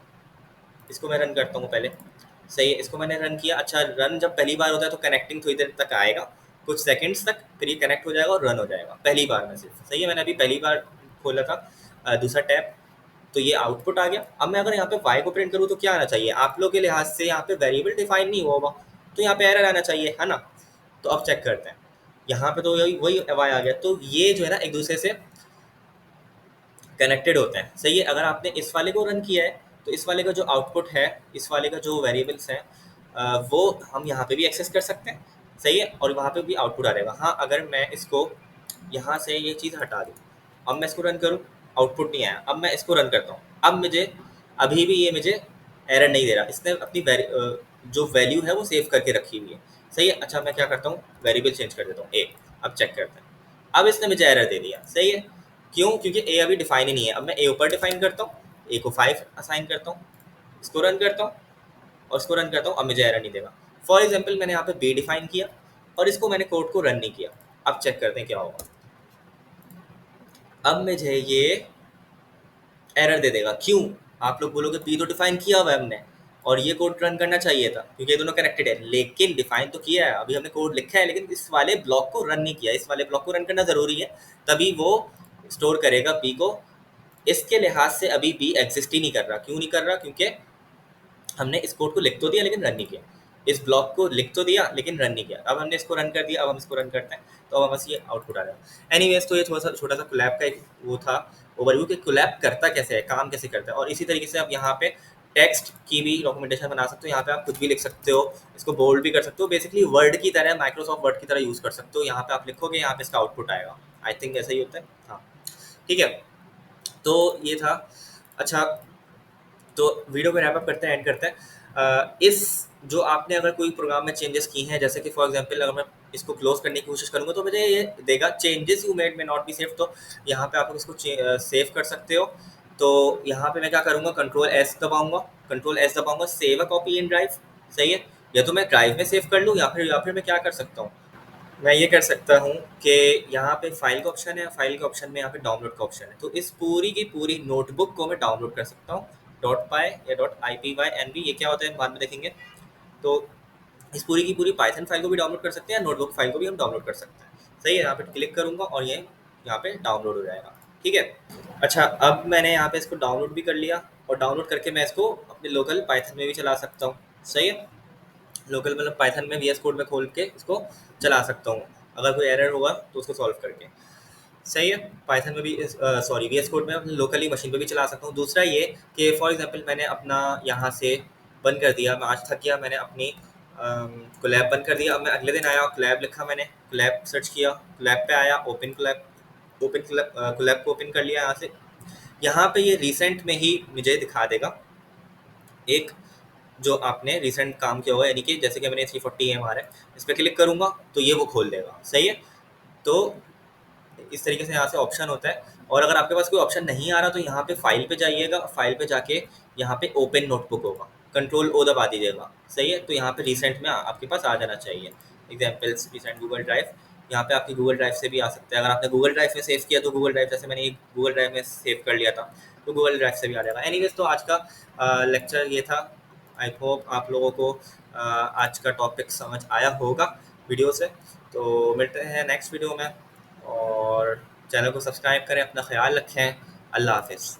इसको मैं रन करता हूँ पहले, सही है, इसको मैंने रन किया। अच्छा, रन जब पहली बार होता है तो कनेक्टिंग थोड़ी देर तक आएगा, कुछ सेकंड्स तक, फिर ये कनेक्ट हो जाएगा और रन हो जाएगा पहली बार में सिर्फ, सही है। मैंने अभी पहली बार खोला था दूसरा टैब, तो ये आउटपुट आ गया। अब मैं अगर यहाँ पे y को प्रिंट करूँ तो क्या आना चाहिए, आप लोग के लिहाज से यहाँ पे वेरिएबल डिफाइन नहीं हुआ होगा, तो यहाँ पे एरर आना चाहिए, है ना। तो अब चेक करते हैं, यहाँ पे तो वही y आ गया। तो ये जो है ना एक दूसरे से कनेक्टेड होते हैं, सही है। अगर आपने इस वाले को रन किया है तो इस वाले का जो आउटपुट है, इस वाले का जो वेरिएबल्स हैं वो हम यहाँ पे भी एक्सेस कर सकते हैं, सही है, और वहाँ पे भी आउटपुट आ जाएगा। हाँ, अगर मैं इसको यहाँ से ये चीज़ हटा दूँ, अब मैं इसको रन करूँ, आउटपुट नहीं आया, अब मैं इसको रन करता हूँ, अब मुझे अभी भी ये मुझे एरर नहीं दे रहा, इसने अपनी जो वैल्यू है वो सेव करके रखी हुई है, सही है। अच्छा, मैं क्या करता हूँ, वेरिएबल चेंज कर देता हूँ ए, अब चेक करते हैं, अब इसने मुझे एरर दे दिया, सही है। क्यों? क्योंकि ए अभी डिफाइन ही नहीं है। अब मैं ए ऊपर डिफाइन करता हूँ, ए को 5 असाइन करता हूँ, इसको रन करता हूँ और इसको रन करता हूँ, अब मुझे एरर नहीं देगा। फॉर एग्जाम्पल मैंने यहाँ पे बी डिफाइन किया और इसको मैंने कोड को रन नहीं किया। अब चेक करते हैं क्या होगा। अब मुझे ये एरर दे देगा। क्यों? आप लोग बोलोगे पी तो डिफाइन किया हुआ है हमने और ये कोड रन करना चाहिए था क्योंकि ये दोनों कनेक्टेड है, लेकिन डिफाइन तो किया है, अभी हमने कोड लिखा है, लेकिन इस वाले ब्लॉक को रन नहीं किया। इस वाले ब्लॉक को रन करना ज़रूरी है, तभी वो स्टोर करेगा बी को। इसके लिहाज से अभी बी एग्जिस्ट ही नहीं कर रहा। क्यों नहीं कर रहा? क्योंकि हमने इस कोड को लिख तो दिया लेकिन रन नहीं किया, इस ब्लॉक को लिख तो दिया लेकिन रन नहीं किया। अब हमने इसको रन कर दिया, अब हम इसको रन करते हैं तो अब बस ये आउटपुट आ जाएगा। एनीवेज, तो ये थोड़ा सा छोटा सा कोलैब का एक वो था ओवरव्यू कि कोलैब करता कैसे है, काम कैसे करता है। और इसी तरीके से आप यहाँ पे टेक्स्ट की भी डॉक्यूमेंटेशन बना सकते हो। यहाँ पे आप कुछ भी लिख सकते हो, इसको बोल्ड भी कर सकते हो, बेसिकली वर्ड की तरह, माइक्रोसॉफ्ट वर्ड की तरह यूज़ कर सकते हो। यहाँ पे आप लिखोगे, यहाँ पे इसका आउटपुट आएगा। आई थिंक ऐसा ही होता है, हाँ ठीक है। तो ये था। अच्छा, तो वीडियो को रैप अप करते हैं, एंड करते हैं। इस जो आपने अगर कोई प्रोग्राम में चेंजेस की हैं, जैसे कि फॉर एग्जांपल अगर मैं इसको क्लोज करने की कोशिश करूंगा तो मुझे ये देगा चेंजेस यू मेड में नॉट बी सेव। तो यहाँ पे आप लोग इसको सेव कर सकते हो। तो यहाँ पे मैं क्या करूँगा, कंट्रोल एस दबाऊंगा, कंट्रोल एस दबाऊंगा, save a copy in drive, सही है। या तो मैं ड्राइव में सेव कर लूँ या फिर मैं क्या कर सकता हूँ, मैं ये कर सकता हूँ कि यहाँ पे फाइल का ऑप्शन है, फाइल के ऑप्शन में यहाँ पे डाउनलोड का ऑप्शन है, तो इस पूरी की पूरी नोटबुक को मैं डाउनलोड कर सकता हूँ। डॉट पाई या dot I P Y N B, ये क्या होता है बाद में देखेंगे। तो इस पूरी की पूरी पाइथन फाइल को भी डाउनलोड कर सकते हैं, नोटबुक फाइल को भी हम डाउनलोड कर सकते हैं, सही है। यहाँ पे क्लिक करूँगा और ये यहाँ पे डाउनलोड हो जाएगा, ठीक है। अच्छा, अब मैंने यहाँ पे इसको डाउनलोड भी कर लिया और डाउनलोड करके मैं इसको अपने लोकल पाइथन में भी चला सकता हूँ, सही है। लोकल मतलब पाइथन में वीएस कोड में खोल के इसको चला सकता हूँ, अगर कोई एरर होगा तो उसको सॉल्व करके, सही है। पाइथन में भी सॉरी वीएस कोड में लोकली मशीन पे भी चला सकता हूँ। दूसरा ये कि फॉर एग्जांपल मैंने अपना यहाँ से बंद कर दिया, मैं आज थक गया, मैंने अपनी कोलैब बंद कर दिया। अब मैं अगले दिन आया, कोलैब लिखा, मैंने कोलैब सर्च किया, कोलैब पे आया, ओपन कोलैब, ओपन कोलैब को ओपन कर लिया यहाँ से। यहाँ पे ये रिसेंट में ही मुझे दिखा देगा एक जो आपने रिसेंट काम किया होगा, यानी कि जैसे कि मैंने 340 AMR है, इस पर क्लिक करूँगा तो ये वो खोल देगा, सही है। तो इस तरीके से यहाँ से ऑप्शन होता है। और अगर आपके पास कोई ऑप्शन नहीं आ रहा तो यहाँ पे फाइल पे जाइएगा, फाइल पे जाके यहाँ पे ओपन नोटबुक होगा, कंट्रोल ओ दबा दीजिएगा, सही है। तो यहाँ पे रिसेंट में आपके पास आ जाना चाहिए। एग्जाम्पल्स रिसेंट गूगल ड्राइव, यहाँ पे आपकी गूगल ड्राइव से भी आ सकता है। अगर आपने गूगल ड्राइव में सेव किया तो गूगल ड्राइव, जैसे मैंने एक गूगल ड्राइव में सेव कर लिया था तो गूगल ड्राइव से भी आ जाएगा। एनीवेज, तो आज का लेक्चर ये था। आई होप आप लोगों को आज का टॉपिक समझ आया होगा वीडियो से। तो मिलते हैं नेक्स्ट वीडियो में, और चैनल को सब्सक्राइब करें, अपना ख्याल रखें। अल्लाह हाफिज़।